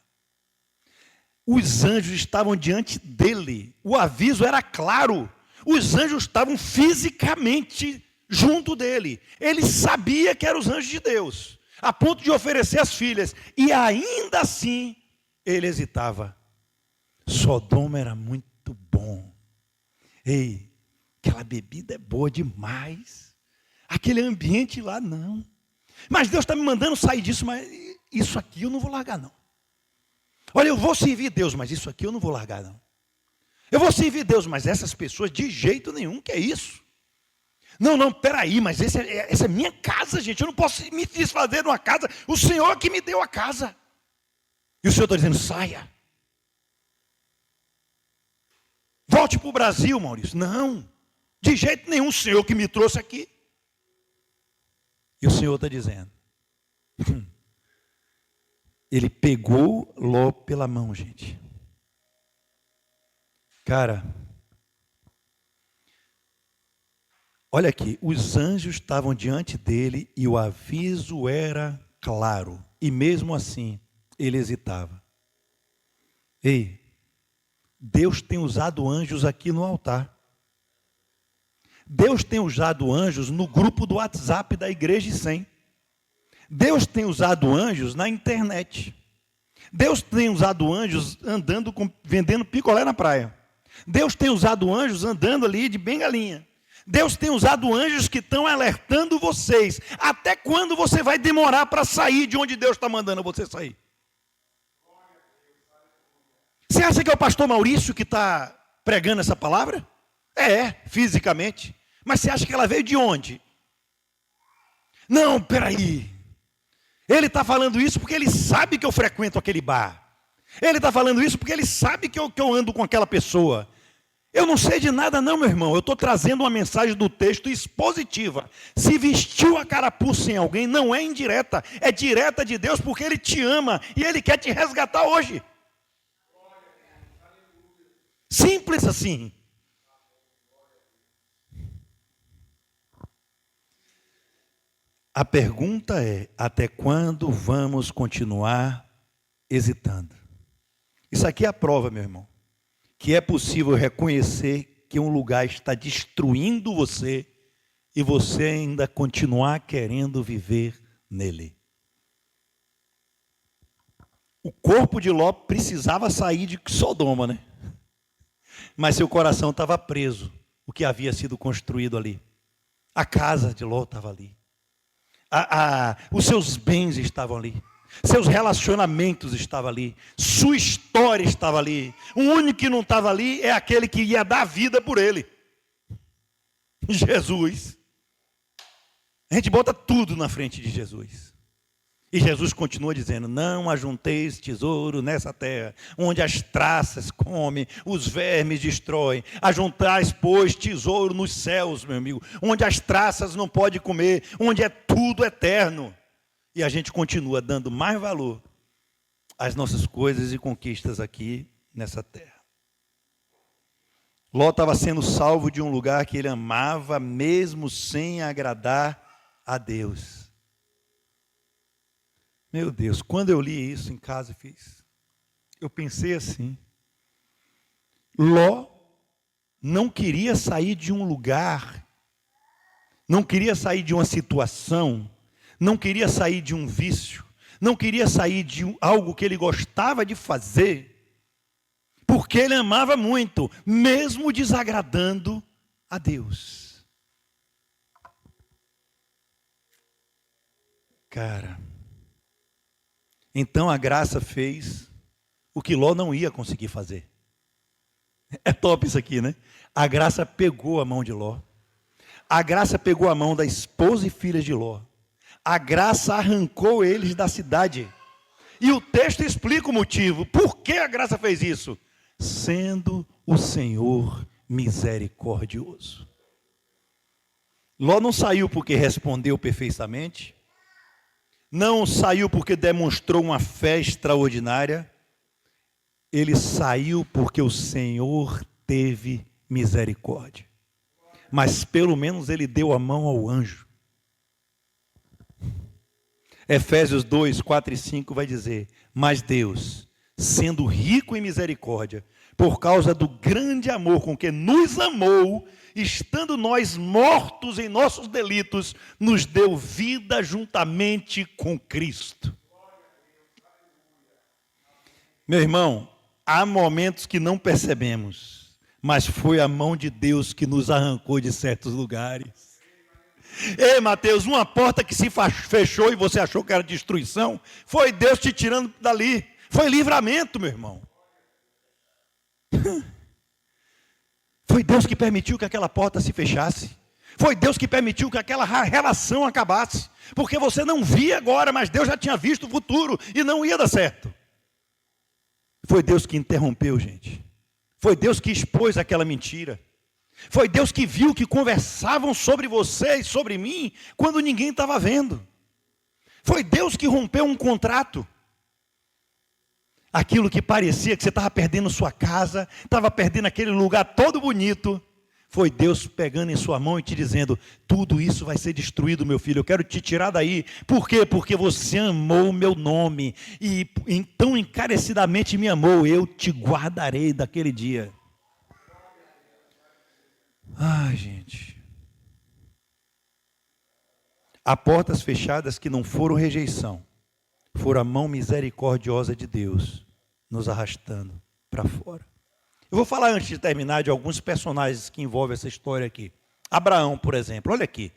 Os anjos estavam diante dele, o aviso era claro, os anjos estavam fisicamente junto dele, ele sabia que eram os anjos de Deus, a ponto de oferecer as filhas, e ainda assim ele hesitava. Sodoma era muito bom, ei, aquela bebida é boa demais, aquele ambiente lá não, mas Deus está me mandando sair disso, mas isso aqui eu não vou largar não. Olha, eu vou servir Deus, mas isso aqui eu não vou largar não. Eu vou servir Deus, mas essas pessoas de jeito nenhum, que é isso? Não, peraí, mas essa é minha casa, gente, eu não posso me desfazer de uma casa, o Senhor que me deu a casa. E o Senhor está dizendo, saia. Volte para o Brasil, Maurício. Não, de jeito nenhum, o Senhor que me trouxe aqui. E o Senhor está dizendo, ele pegou Ló pela mão, gente. Cara, olha aqui, os anjos estavam diante dele e o aviso era claro. E mesmo assim, ele hesitava. Ei, Deus tem usado anjos aqui no altar. Deus tem usado anjos no grupo do WhatsApp da Igreja de 100. Deus tem usado anjos na internet. Deus tem usado anjos andando, vendendo picolé na praia. Deus tem usado anjos andando ali de bengalinha. Deus tem usado anjos que estão alertando vocês. Até quando você vai demorar para sair de onde Deus está mandando você sair? Você acha que é o pastor Maurício que está pregando essa palavra? É, fisicamente. Mas você acha que ela veio de onde? Não, peraí. Ele está falando isso porque ele sabe que eu frequento aquele bar. Ele está falando isso porque ele sabe que eu ando com aquela pessoa. Eu não sei de nada não, meu irmão. Eu estou trazendo uma mensagem do texto expositiva. Se vestiu a carapuça em alguém, não é indireta. É direta de Deus, porque Ele te ama e Ele quer te resgatar hoje. Simples assim. A pergunta é, até quando vamos continuar hesitando? Isso aqui é a prova, meu irmão, que é possível reconhecer que um lugar está destruindo você e você ainda continuar querendo viver nele. O corpo de Ló precisava sair de Sodoma, né? Mas seu coração estava preso, o que havia sido construído ali. A casa de Ló estava ali. Os seus bens estavam ali. Seus relacionamentos estavam ali. Sua história estava ali. O único que não estava ali é aquele que ia dar vida por ele. Jesus. A gente bota tudo na frente de Jesus. E Jesus continua dizendo, não ajunteis tesouro nessa terra, onde as traças comem, os vermes destroem. Ajuntais, pois, tesouro nos céus, meu amigo, onde as traças não podem comer, onde é tudo eterno. E a gente continua dando mais valor às nossas coisas e conquistas aqui nessa terra. Ló estava sendo salvo de um lugar que ele amava, mesmo sem agradar a Deus. Meu Deus, quando eu li isso em casa, eu pensei assim, Ló não queria sair de um lugar, não queria sair de uma situação, não queria sair de um vício, não queria sair de algo que ele gostava de fazer, porque ele amava muito, mesmo desagradando a Deus. Cara, então a graça fez o que Ló não ia conseguir fazer. É top isso aqui, né? A graça pegou a mão de Ló. A graça pegou a mão da esposa e filhas de Ló. A graça arrancou eles da cidade. E o texto explica o motivo. Por que a graça fez isso? Sendo o Senhor misericordioso. Ló não saiu porque respondeu perfeitamente. Não saiu porque demonstrou uma fé extraordinária. Ele saiu porque o Senhor teve misericórdia. Mas pelo menos ele deu a mão ao anjo. Efésios 2, 4 e 5 vai dizer, mas Deus, sendo rico em misericórdia, por causa do grande amor com que nos amou, estando nós mortos em nossos delitos, nos deu vida juntamente com Cristo. Meu irmão, há momentos que não percebemos, mas foi a mão de Deus que nos arrancou de certos lugares. Ei, Mateus, uma porta que se fechou e você achou que era destruição, foi Deus te tirando dali. Foi livramento, meu irmão. Foi Deus que permitiu que aquela porta se fechasse. Foi Deus que permitiu que aquela relação acabasse. Porque você não via agora, mas Deus já tinha visto o futuro e não ia dar certo. Foi Deus que interrompeu, gente. Foi Deus que expôs aquela mentira. Foi Deus que viu que conversavam sobre você e sobre mim quando ninguém estava vendo. Foi Deus que rompeu um contrato. Aquilo que parecia que você estava perdendo sua casa, estava perdendo aquele lugar todo bonito, foi Deus pegando em sua mão e te dizendo, tudo isso vai ser destruído, meu filho, eu quero te tirar daí. Por quê? Porque você amou o meu nome, e tão encarecidamente me amou, eu te guardarei daquele dia. Ai, gente. Há portas fechadas que não foram rejeição, foram a mão misericordiosa de Deus nos arrastando para fora. Eu vou falar antes de terminar de alguns personagens que envolvem essa história aqui. Abraão, por exemplo, olha aqui.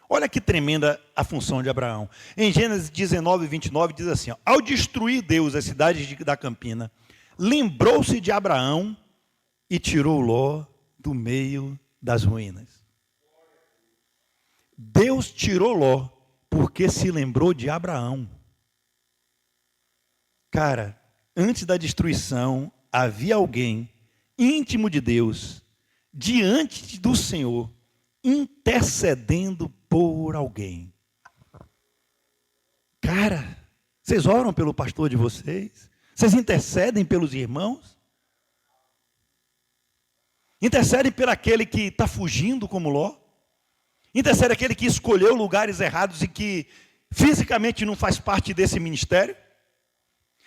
Olha que tremenda a função de Abraão. Em Gênesis 19, 29 diz assim, ó, ao destruir Deus as cidades da Campina, lembrou-se de Abraão e tirou Ló do meio das ruínas. Deus tirou Ló porque se lembrou de Abraão. Cara, antes da destruição, havia alguém íntimo de Deus, diante do Senhor, intercedendo por alguém. Cara, vocês oram pelo pastor de vocês? Vocês intercedem pelos irmãos? Intercedem por aquele que está fugindo como Ló? Intercede aquele que escolheu lugares errados e que fisicamente não faz parte desse ministério?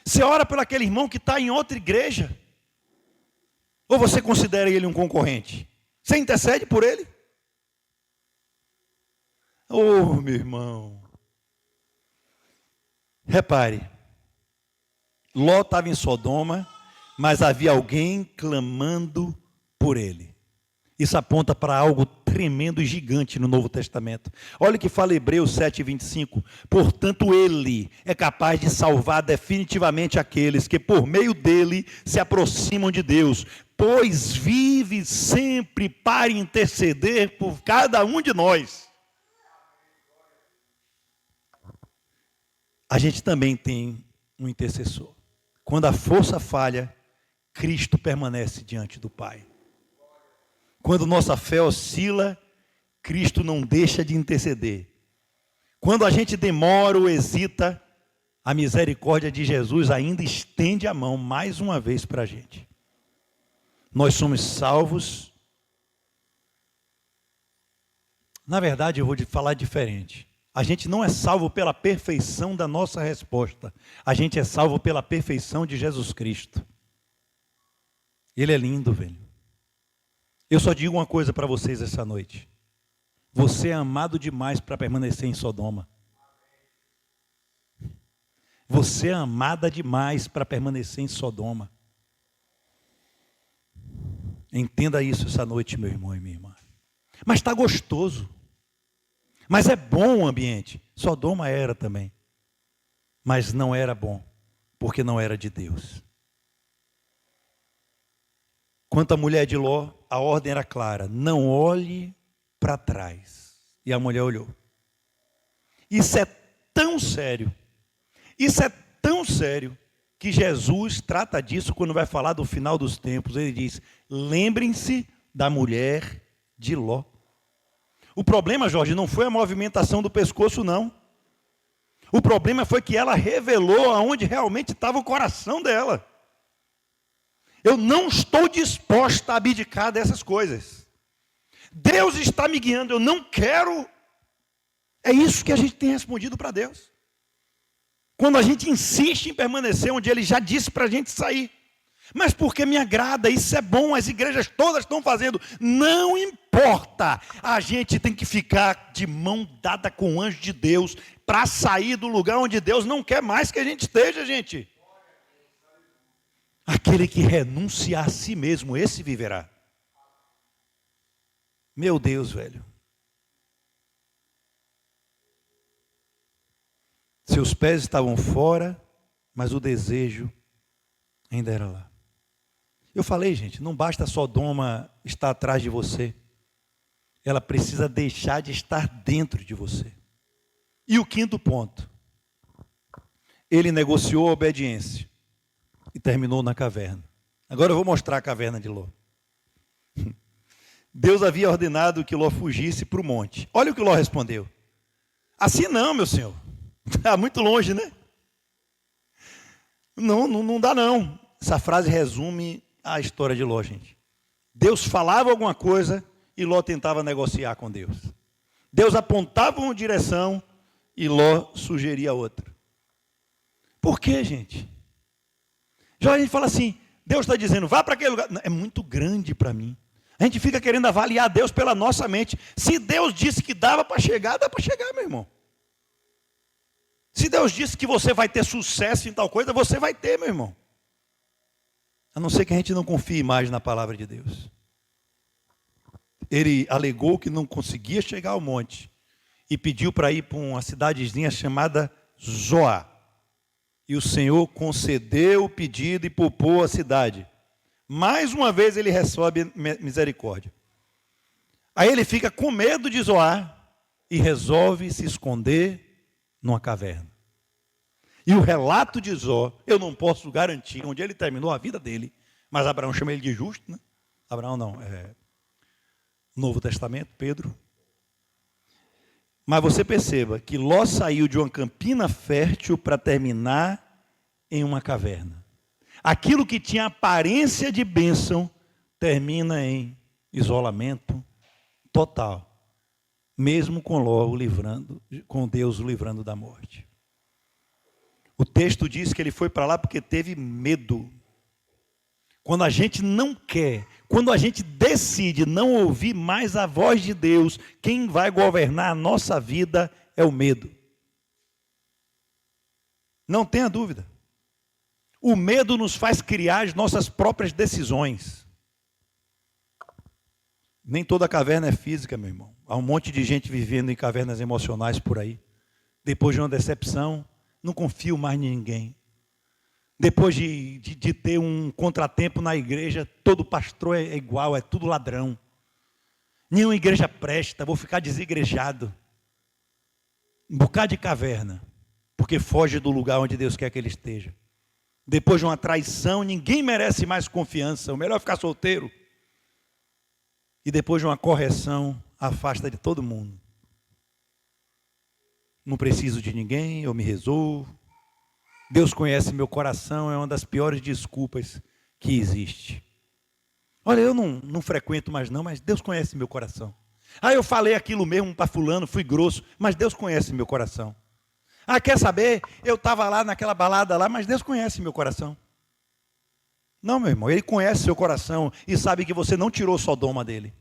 Você ora por aquele irmão que está em outra igreja? Ou você considera ele um concorrente? Você intercede por ele? Oh, meu irmão. Repare, Ló estava em Sodoma, mas havia alguém clamando por ele. Isso aponta para algo tremendo e gigante no Novo Testamento. Olha o que fala Hebreus 7:25. Portanto, ele é capaz de salvar definitivamente aqueles que por meio dele se aproximam de Deus, pois vive sempre para interceder por cada um de nós. A gente também tem um intercessor. Quando a força falha, Cristo permanece diante do Pai. Quando nossa fé oscila, Cristo não deixa de interceder. Quando a gente demora ou hesita, a misericórdia de Jesus ainda estende a mão mais uma vez para a gente. Nós somos salvos. Na verdade, eu vou falar diferente. A gente não é salvo pela perfeição da nossa resposta. A gente é salvo pela perfeição de Jesus Cristo. Ele é lindo, velho. Eu só digo uma coisa para vocês essa noite. Você é amado demais para permanecer em Sodoma. Você é amada demais para permanecer em Sodoma. Entenda isso essa noite, meu irmão e minha irmã. Mas está gostoso. Mas é bom o ambiente. Sodoma era também. Mas não era bom, porque não era de Deus. Quanto à mulher de Ló, a ordem era clara: não olhe para trás. E a mulher olhou. Isso é tão sério. Isso é tão sério que Jesus trata disso quando vai falar do final dos tempos. Ele diz: lembrem-se da mulher de Ló. O problema, Jorge, não foi a movimentação do pescoço, não. O problema foi que ela revelou aonde realmente estava o coração dela. Eu não estou disposta a abdicar dessas coisas. Deus está me guiando, eu não quero. É isso que a gente tem respondido para Deus. Quando a gente insiste em permanecer onde Ele já disse para a gente sair. Mas porque me agrada, isso é bom, as igrejas todas estão fazendo. Não importa, a gente tem que ficar de mão dada com o anjo de Deus para sair do lugar onde Deus não quer mais que a gente esteja, gente. Aquele que renuncia a si mesmo, esse viverá. Meu Deus, velho. Seus pés estavam fora, mas o desejo ainda era lá. Eu falei, gente, não basta Sodoma estar atrás de você. Ela precisa deixar de estar dentro de você. E o quinto ponto. Ele negociou a obediência e terminou na caverna. Agora eu vou mostrar a caverna de Ló. Deus havia ordenado que Ló fugisse para o monte. Olha o que Ló respondeu. Assim não, meu senhor. Está muito longe, né? Não dá não. Essa frase resume a história de Ló, gente. Deus falava alguma coisa e Ló tentava negociar com Deus. Deus apontava uma direção e Ló sugeria outra. Por quê, gente? Já a gente fala assim, Deus está dizendo, vá para aquele lugar. É muito grande para mim. A gente fica querendo avaliar Deus pela nossa mente. Se Deus disse que dava para chegar, dá para chegar, meu irmão. Se Deus disse que você vai ter sucesso em tal coisa, você vai ter, meu irmão. A não ser que a gente não confie mais na palavra de Deus. Ele alegou que não conseguia chegar ao monte e pediu para ir para uma cidadezinha chamada Zoar. E o Senhor concedeu o pedido e poupou a cidade. Mais uma vez ele recebe misericórdia. Aí ele fica com medo de Zoar e resolve se esconder numa caverna. E o relato de Zó, eu não posso garantir onde ele terminou a vida dele, mas Abraão chama ele de justo, né? Abraão não, Novo Testamento, Pedro. Mas você perceba que Ló saiu de uma campina fértil para terminar em uma caverna. Aquilo que tinha aparência de bênção termina em isolamento total. Mesmo com Ló o livrando, com Deus o livrando da morte. O texto diz que ele foi para lá porque teve medo. Quando a gente não quer, quando a gente decide não ouvir mais a voz de Deus, quem vai governar a nossa vida é o medo. Não tenha dúvida. O medo nos faz criar as nossas próprias decisões. Nem toda caverna é física, meu irmão. Há um monte de gente vivendo em cavernas emocionais por aí. Depois de uma decepção, não confio mais em ninguém. Depois de ter um contratempo na igreja, todo pastor é igual, é tudo ladrão. Nenhuma igreja presta, vou ficar desigrejado. Um bocado de caverna, porque foge do lugar onde Deus quer que ele esteja. Depois de uma traição, ninguém merece mais confiança, o melhor é ficar solteiro. E depois de uma correção, afasta de todo mundo. Não preciso de ninguém, eu me resolvo. Deus conhece meu coração, é uma das piores desculpas que existe. Olha, eu não frequento mais não, mas Deus conhece meu coração. Eu falei aquilo mesmo para fulano, fui grosso, mas Deus conhece meu coração. Quer saber? Eu estava lá naquela balada lá, mas Deus conhece meu coração. Não, meu irmão, Ele conhece seu coração e sabe que você não tirou Sodoma dele.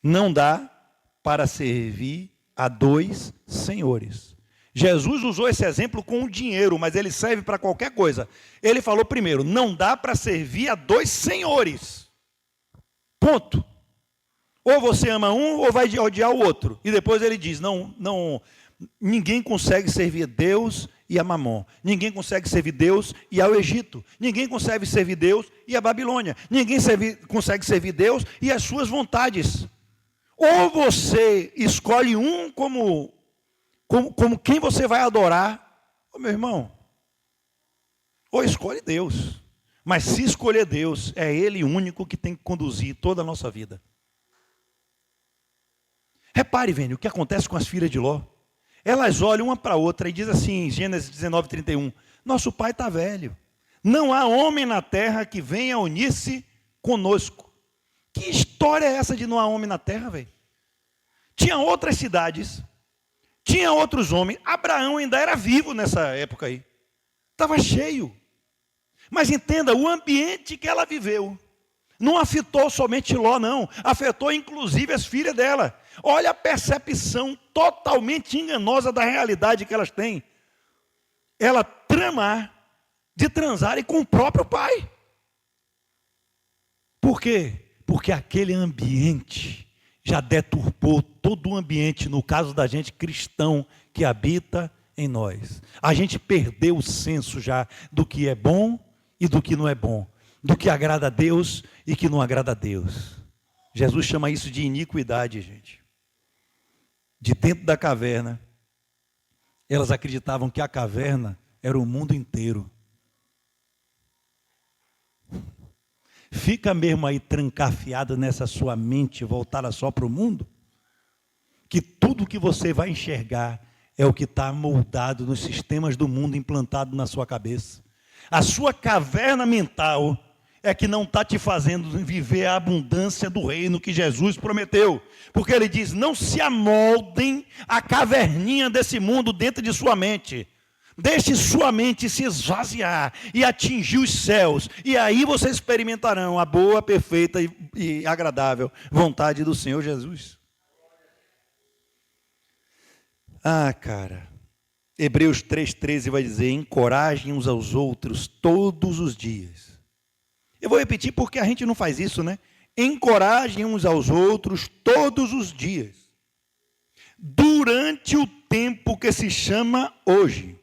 Não dá para servir a dois senhores. Jesus usou esse exemplo com o dinheiro, mas ele serve para qualquer coisa. Ele falou primeiro, não dá para servir a dois senhores. Ponto. Ou você ama um ou vai odiar o outro. E depois ele diz, ninguém consegue servir a Deus e a Mamon. Ninguém consegue servir Deus e ao Egito. Ninguém consegue servir Deus e a Babilônia. Ninguém consegue servir Deus e as suas vontades. Ou você escolhe um como quem você vai adorar, meu irmão, ou escolhe Deus. Mas se escolher Deus, é Ele único que tem que conduzir toda a nossa vida. Repare, Vênio, o que acontece com as filhas de Ló. Elas olham uma para a outra e diz assim, em Gênesis 19:31, nosso pai está velho. Não há homem na terra que venha unir-se conosco. Que história é essa de não há homem na terra, velho? Tinha outras cidades, tinha outros homens. Abraão ainda era vivo nessa época aí. Estava cheio. Mas entenda, o ambiente que ela viveu não afetou somente Ló, não. Afetou inclusive as filhas dela. Olha a percepção totalmente enganosa da realidade que elas têm. Ela tramar de transarem com o próprio pai. Por quê? Porque aquele ambiente já deturpou todo o ambiente, no caso da gente cristão que habita em nós. A gente perdeu o senso já do que é bom e do que não é bom, do que agrada a Deus e que não agrada a Deus. Jesus chama isso de iniquidade, gente. De dentro da caverna, elas acreditavam que a caverna era o mundo inteiro. Fica mesmo aí trancafiada nessa sua mente, voltada só para o mundo, que tudo que você vai enxergar é o que está moldado nos sistemas do mundo implantado na sua cabeça. A sua caverna mental é que não está te fazendo viver a abundância do reino que Jesus prometeu. Porque ele diz, não se amoldem a caverninha desse mundo dentro de sua mente. Deixe sua mente se esvaziar e atingir os céus. E aí vocês experimentarão a boa, perfeita e agradável vontade do Senhor Jesus. Cara. Hebreus 3,13 vai dizer, encorajem uns aos outros todos os dias. Eu vou repetir porque a gente não faz isso, né? Encorajem uns aos outros todos os dias. Durante o tempo que se chama hoje.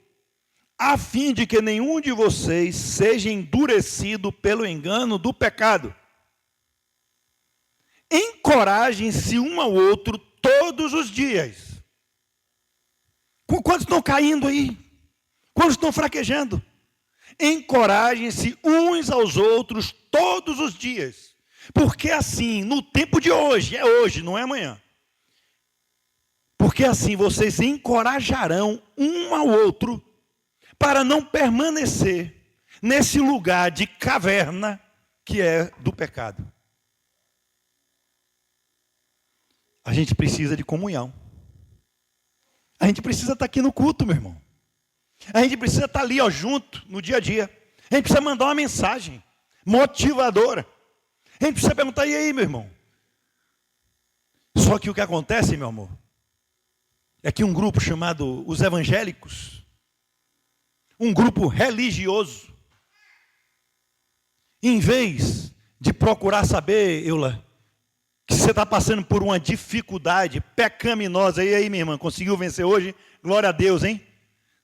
A fim de que nenhum de vocês seja endurecido pelo engano do pecado. Encorajem-se um ao outro todos os dias. Quantos estão caindo aí? Quantos estão fraquejando? Encorajem-se uns aos outros todos os dias. Porque assim, no tempo de hoje, é hoje, não é amanhã. Porque assim vocês encorajarão um ao outro para não permanecer nesse lugar de caverna que é do pecado. A gente precisa de comunhão. A gente precisa estar aqui no culto, meu irmão. A gente precisa estar ali, ó, junto, no dia a dia. A gente precisa mandar uma mensagem motivadora. A gente precisa perguntar, e aí, meu irmão? Só que o que acontece, meu amor, é que um grupo chamado os evangélicos, um grupo religioso, em vez de procurar saber, Eula, que você está passando por uma dificuldade pecaminosa, e aí, minha irmã, conseguiu vencer hoje? Glória a Deus, hein?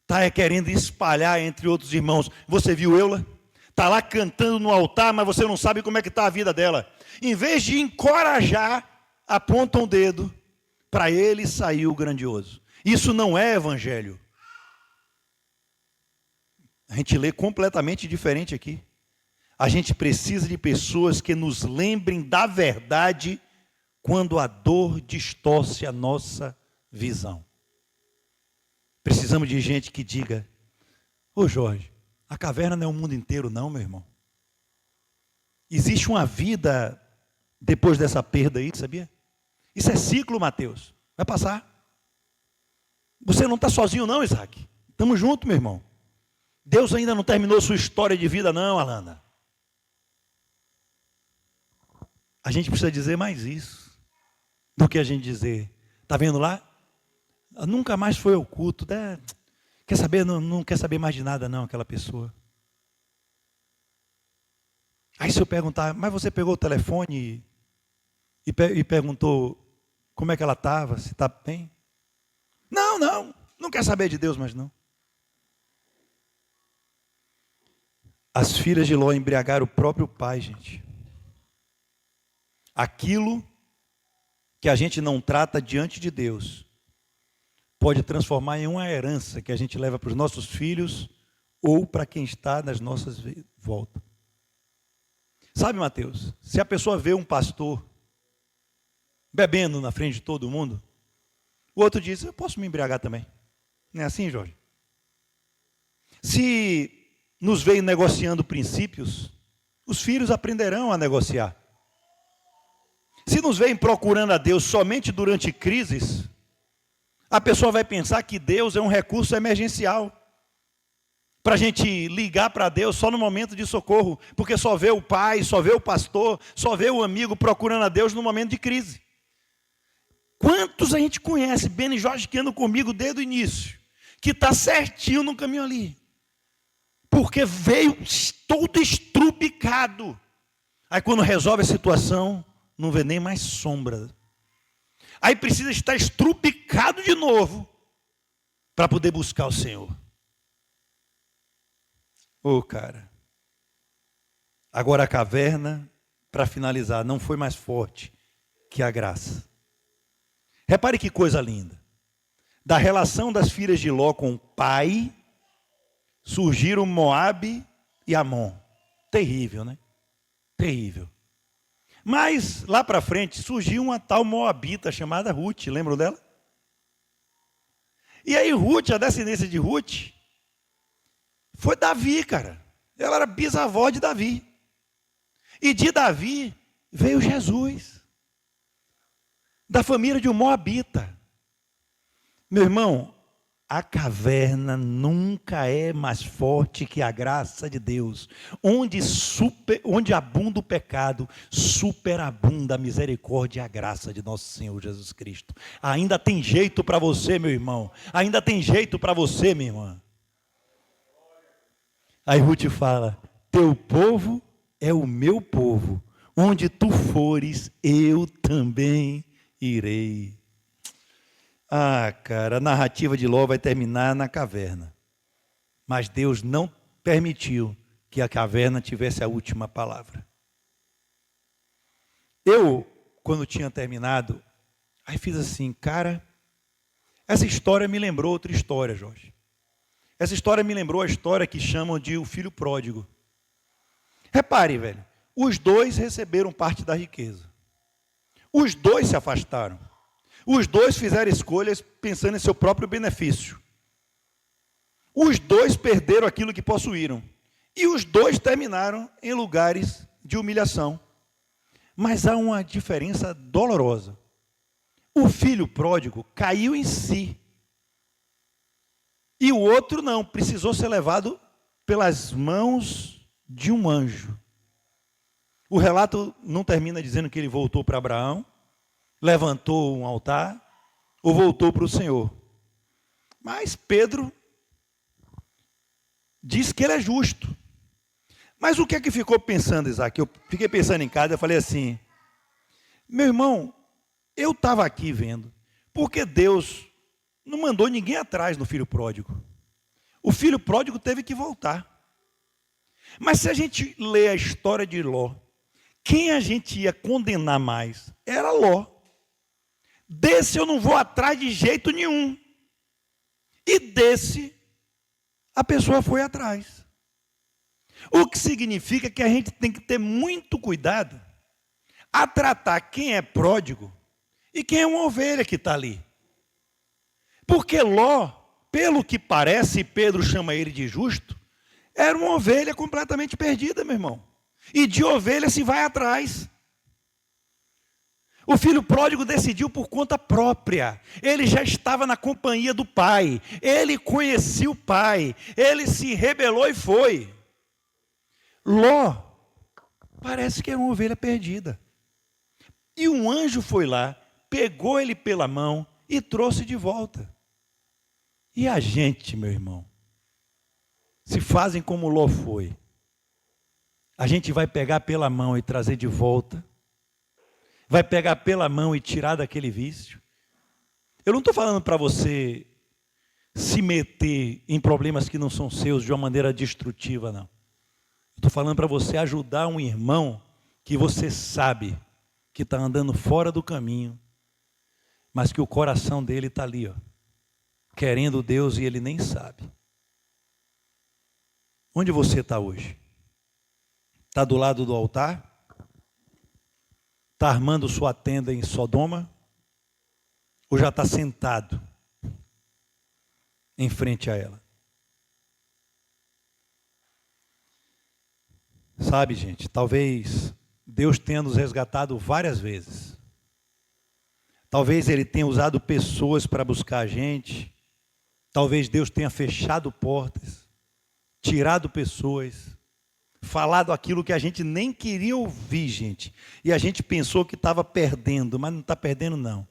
Está querendo espalhar entre outros irmãos. Você viu Eula? Está lá cantando no altar, mas você não sabe como é que está a vida dela. Em vez de encorajar, aponta um dedo, para ele sair o grandioso. Isso não é evangelho. A gente lê completamente diferente aqui. A gente precisa de pessoas que nos lembrem da verdade quando a dor distorce a nossa visão. Precisamos de gente que diga, ô Jorge, a caverna não é o mundo inteiro não, meu irmão. Existe uma vida depois dessa perda aí, sabia? Isso é ciclo, Mateus. Vai passar. Você não está sozinho não, Isaac. Estamos juntos, meu irmão. Deus ainda não terminou sua história de vida não, Alana. A gente precisa dizer mais isso do que a gente dizer. Está vendo lá? Nunca mais foi ao culto. Quer saber? Não quer saber mais de nada não, aquela pessoa. Aí se eu perguntar, mas você pegou o telefone e perguntou como é que ela estava, se está bem? Não quer saber de Deus mais não. As filhas de Ló embriagaram o próprio pai, gente. Aquilo que a gente não trata diante de Deus pode transformar em uma herança que a gente leva para os nossos filhos ou para quem está nas nossas voltas. Sabe, Mateus, se a pessoa vê um pastor bebendo na frente de todo mundo, o outro diz, eu posso me embriagar também. Não é assim, Jorge? Se nos veem negociando princípios, os filhos aprenderão a negociar. Se nos veem procurando a Deus somente durante crises, a pessoa vai pensar que Deus é um recurso emergencial, para a gente ligar para Deus só no momento de socorro, porque só vê o pai, só vê o pastor, só vê o amigo procurando a Deus no momento de crise. Quantos a gente conhece, Beni e Jorge, que andam comigo desde o início, que está certinho no caminho ali, porque veio todo estrupicado, aí quando resolve a situação, não vê nem mais sombra. Aí precisa estar estrupicado de novo para poder buscar o Senhor. Cara. Agora a caverna, para finalizar, não foi mais forte que a graça. Repare que coisa linda. Da relação das filhas de Ló com o pai, surgiram Moabe e Amon. Terrível, né? Terrível. Mas, lá para frente, surgiu uma tal moabita chamada Ruth, lembram dela? E aí Ruth, a descendência de Ruth, foi Davi, cara. Ela era bisavó de Davi. E de Davi veio Jesus, da família de um moabita. Meu irmão, a caverna nunca é mais forte que a graça de Deus. Onde abunda o pecado, superabunda a misericórdia e a graça de nosso Senhor Jesus Cristo. Ainda tem jeito para você, meu irmão. Ainda tem jeito para você, minha irmã. Aí Ruth fala, teu povo é o meu povo. Onde tu fores, eu também irei. Cara, a narrativa de Ló vai terminar na caverna. Mas Deus não permitiu que a caverna tivesse a última palavra. Eu, quando tinha terminado, aí fiz assim, cara, essa história me lembrou outra história, Jorge. Essa história me lembrou a história que chamam de o filho pródigo. Repare, velho, os dois receberam parte da riqueza. Os dois se afastaram. Os dois fizeram escolhas pensando em seu próprio benefício. Os dois perderam aquilo que possuíram. E os dois terminaram em lugares de humilhação. Mas há uma diferença dolorosa. O filho pródigo caiu em si. E o outro não, precisou ser levado pelas mãos de um anjo. O relato não termina dizendo que ele voltou para Abraão, levantou um altar, ou voltou para o Senhor. Mas Pedro diz que ele é justo. Mas o que é que ficou pensando, Isaac? Eu fiquei pensando em casa, eu falei assim, meu irmão, eu estava aqui vendo, porque Deus não mandou ninguém atrás no filho pródigo. O filho pródigo teve que voltar. Mas se a gente lê a história de Ló, quem a gente ia condenar mais era Ló. Desse eu não vou atrás de jeito nenhum. E desse, a pessoa foi atrás. O que significa que a gente tem que ter muito cuidado a tratar quem é pródigo e quem é uma ovelha que está ali. Porque Ló, pelo que parece, Pedro chama ele de justo, era uma ovelha completamente perdida, meu irmão. E de ovelha se vai atrás. O filho pródigo decidiu por conta própria. Ele já estava na companhia do pai. Ele conhecia o pai. Ele se rebelou e foi. Ló parece que é uma ovelha perdida. E um anjo foi lá, pegou ele pela mão e trouxe de volta. E a gente, meu irmão, se fazem como Ló foi, a gente vai pegar pela mão e trazer de volta, vai pegar pela mão e tirar daquele vício. Eu não estou falando para você se meter em problemas que não são seus de uma maneira destrutiva, não. Estou falando para você ajudar um irmão que você sabe que está andando fora do caminho, mas que o coração dele está ali, ó, querendo Deus e ele nem sabe. Onde você está hoje? Está do lado do altar? Está armando sua tenda em Sodoma? Ou já está sentado em frente a ela? Sabe, gente, talvez Deus tenha nos resgatado várias vezes. Talvez Ele tenha usado pessoas para buscar a gente. Talvez Deus tenha fechado portas, tirado pessoas, falado aquilo que a gente nem queria ouvir, gente. E a gente pensou que estava perdendo, mas não está perdendo, não.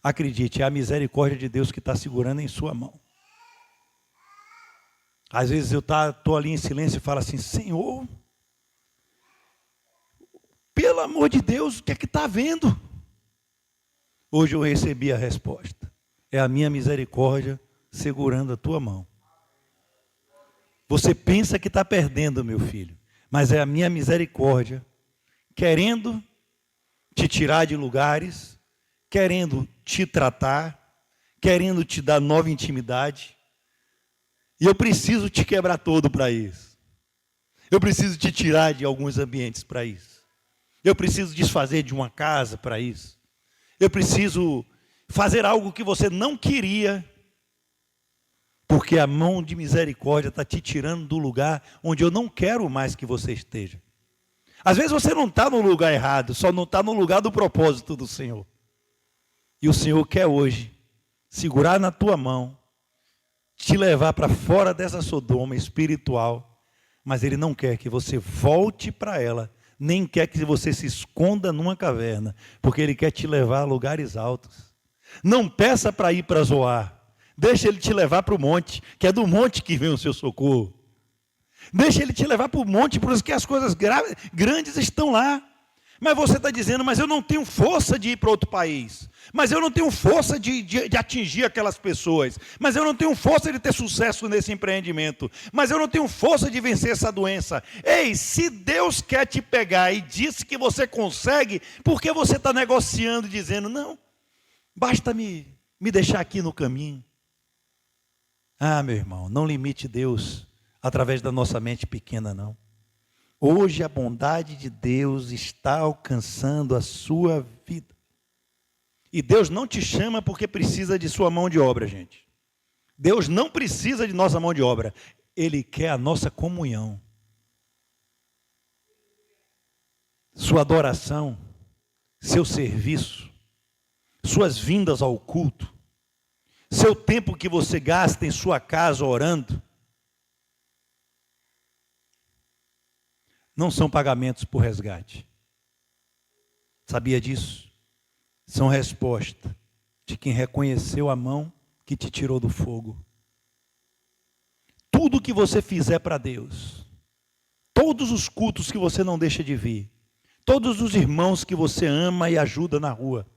Acredite, é a misericórdia de Deus que está segurando em sua mão. Às vezes eu estou ali em silêncio e falo assim, Senhor, pelo amor de Deus, o que é que está havendo? Hoje eu recebi a resposta. É a minha misericórdia segurando a tua mão. Você pensa que está perdendo, meu filho, mas é a minha misericórdia querendo te tirar de lugares, querendo te tratar, querendo te dar nova intimidade. E eu preciso te quebrar todo para isso. Eu preciso te tirar de alguns ambientes para isso. Eu preciso desfazer de uma casa para isso. Eu preciso fazer algo que você não queria, porque a mão de misericórdia está te tirando do lugar onde eu não quero mais que você esteja. Às vezes você não está no lugar errado, só não está no lugar do propósito do Senhor. E o Senhor quer hoje segurar na tua mão, te levar para fora dessa Sodoma espiritual, mas Ele não quer que você volte para ela, nem quer que você se esconda numa caverna, porque Ele quer te levar a lugares altos. Não peça para ir para Zoar, deixa Ele te levar para o monte, que é do monte que vem o seu socorro. Deixa Ele te levar para o monte, porque as coisas grandes estão lá. Mas você está dizendo, mas eu não tenho força de ir para outro país. Mas eu não tenho força de atingir aquelas pessoas. Mas eu não tenho força de ter sucesso nesse empreendimento. Mas eu não tenho força de vencer essa doença. Ei, se Deus quer te pegar e disse que você consegue, por que você está negociando e dizendo, não, basta me deixar aqui no caminho? Ah, meu irmão, não limite Deus através da nossa mente pequena, não. Hoje a bondade de Deus está alcançando a sua vida. E Deus não te chama porque precisa de sua mão de obra, gente. Deus não precisa de nossa mão de obra. Ele quer a nossa comunhão. Sua adoração, seu serviço, suas vindas ao culto, seu tempo que você gasta em sua casa orando, não são pagamentos por resgate. Sabia disso? São resposta de quem reconheceu a mão que te tirou do fogo. Tudo que você fizer para Deus, todos os cultos que você não deixa de vir, todos os irmãos que você ama e ajuda na rua,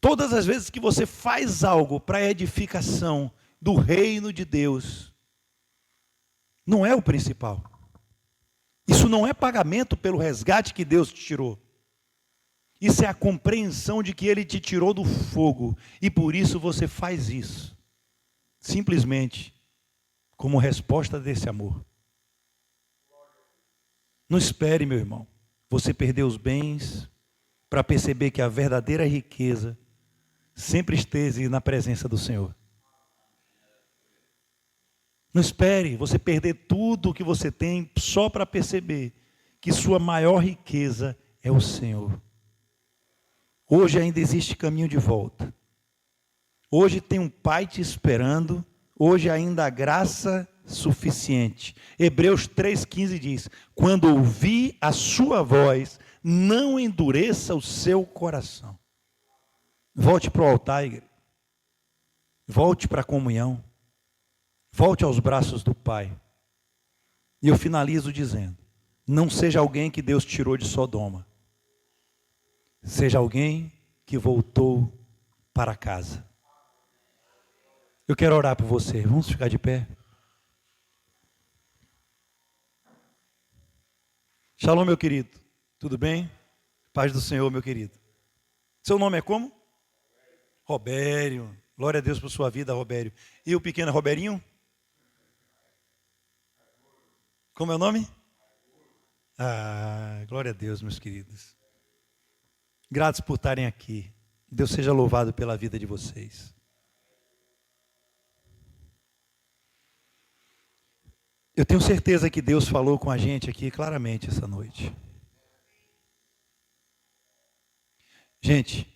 todas as vezes que você faz algo para a edificação do reino de Deus, não é o principal. Isso não é pagamento pelo resgate que Deus te tirou. Isso é a compreensão de que Ele te tirou do fogo. E por isso você faz isso. Simplesmente como resposta desse amor. Não espere, meu irmão, você perder os bens para perceber que a verdadeira riqueza sempre esteja na presença do Senhor. Não espere você perder tudo o que você tem só para perceber que sua maior riqueza é o Senhor. Hoje ainda existe caminho de volta. Hoje tem um Pai te esperando. Hoje ainda há graça suficiente. Hebreus 3,15 diz: quando ouvir a sua voz, não endureça o seu coração. Volte para o altar, igreja. Volte para a comunhão. Volte aos braços do Pai. E eu finalizo dizendo: não seja alguém que Deus tirou de Sodoma. Seja alguém que voltou para casa. Eu quero orar por você. Vamos ficar de pé. Shalom, meu querido. Tudo bem? Paz do Senhor, meu querido. Seu nome é como? Robério. Glória a Deus por sua vida, Robério. E o pequeno Roberinho? Como é o nome? Ah, glória a Deus, meus queridos. Gratos por estarem aqui. Deus seja louvado pela vida de vocês. Eu tenho certeza que Deus falou com a gente aqui claramente essa noite. Gente,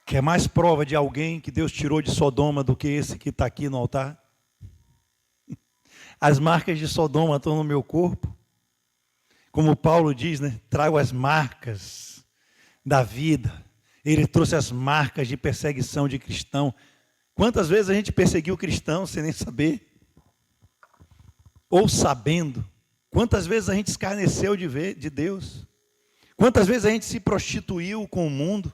quer mais prova de alguém que Deus tirou de Sodoma do que esse que está aqui no altar? As marcas de Sodoma estão no meu corpo. Como Paulo diz, né? Trago as marcas da vida. Ele trouxe as marcas de perseguição de cristão. Quantas vezes a gente perseguiu cristão sem nem saber? Ou sabendo? Quantas vezes a gente escarneceu de Deus? Quantas vezes a gente se prostituiu com o mundo?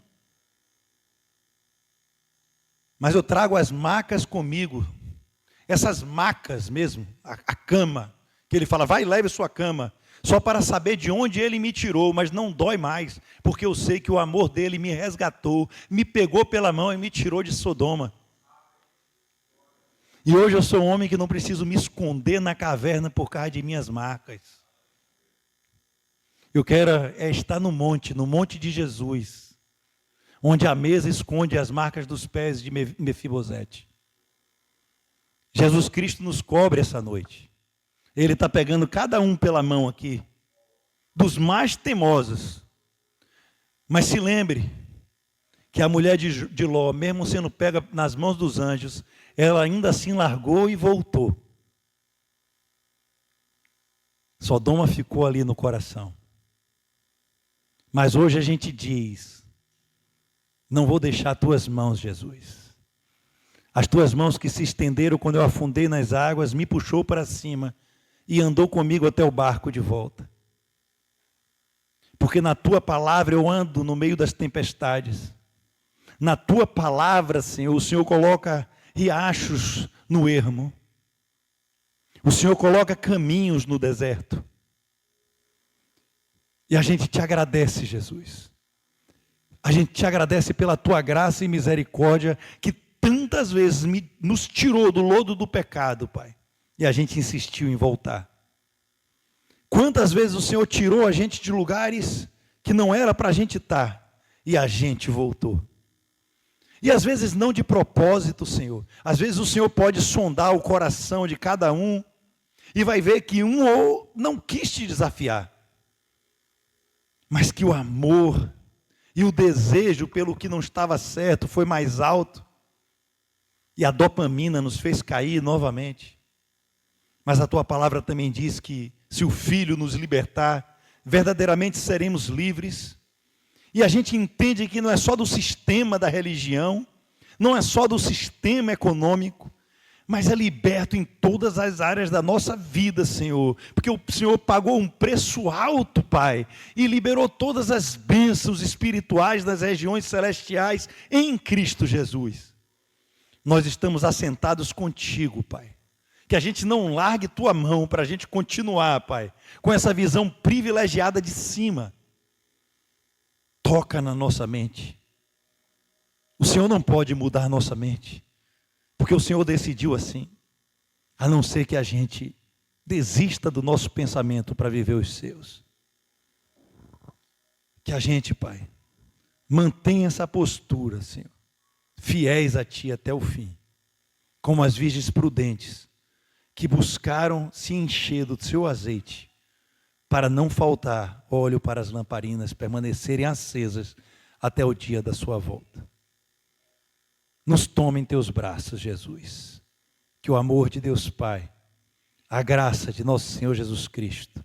Mas eu trago as macas comigo. Essas macas mesmo, a cama, que ele fala, vai e leve sua cama, só para saber de onde ele me tirou, mas não dói mais, porque eu sei que o amor dele me resgatou, me pegou pela mão e me tirou de Sodoma. E hoje eu sou um homem que não preciso me esconder na caverna por causa de minhas marcas. Eu quero estar no monte de Jesus, onde a mesa esconde as marcas dos pés de Mefibosete. Jesus Cristo nos cobre essa noite. Ele está pegando cada um pela mão aqui, dos mais teimosos. Mas se lembre que a mulher de Ló, mesmo sendo pega nas mãos dos anjos, ela ainda assim largou e voltou. Sodoma ficou ali no coração. Mas hoje a gente diz, não vou deixar tuas mãos, Jesus. As tuas mãos que se estenderam quando eu afundei nas águas, me puxou para cima e andou comigo até o barco de volta. Porque na tua palavra eu ando no meio das tempestades. Na tua palavra, Senhor, o Senhor coloca riachos no ermo. O Senhor coloca caminhos no deserto. E a gente te agradece, Jesus. A gente te agradece pela tua graça e misericórdia que tantas vezes nos tirou do lodo do pecado, Pai. E a gente insistiu em voltar. Quantas vezes o Senhor tirou a gente de lugares que não era para a gente estar, e a gente voltou. E às vezes não de propósito, Senhor. Às vezes o Senhor pode sondar o coração de cada um, e vai ver que um ou não quis te desafiar, mas que o amor e o desejo pelo que não estava certo foi mais alto, e a dopamina nos fez cair novamente. Mas a tua palavra também diz que se o Filho nos libertar, verdadeiramente seremos livres. E a gente entende que não é só do sistema da religião, não é só do sistema econômico, mas é liberto em todas as áreas da nossa vida, Senhor. Porque o Senhor pagou um preço alto, Pai, e liberou todas as bênçãos espirituais das regiões celestiais em Cristo Jesus. Nós estamos assentados contigo, Pai. Que a gente não largue tua mão para a gente continuar, Pai, com essa visão privilegiada de cima. Toca na nossa mente. O Senhor não pode mudar nossa mente, porque o Senhor decidiu assim, a não ser que a gente desista do nosso pensamento para viver os seus. Que a gente, Pai, mantenha essa postura, Senhor, fiéis a Ti até o fim, como as virgens prudentes, que buscaram se encher do seu azeite, para não faltar óleo para as lamparinas permanecerem acesas até o dia da sua volta. Nos tome em teus braços, Jesus. Que o amor de Deus Pai, a graça de nosso Senhor Jesus Cristo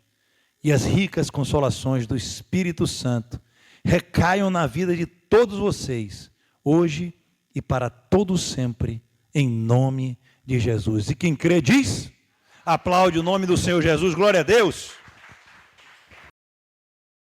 e as ricas consolações do Espírito Santo recaiam na vida de todos vocês, hoje e para todo sempre, em nome de Jesus. E quem crê diz, aplaude o nome do Senhor Jesus, glória a Deus.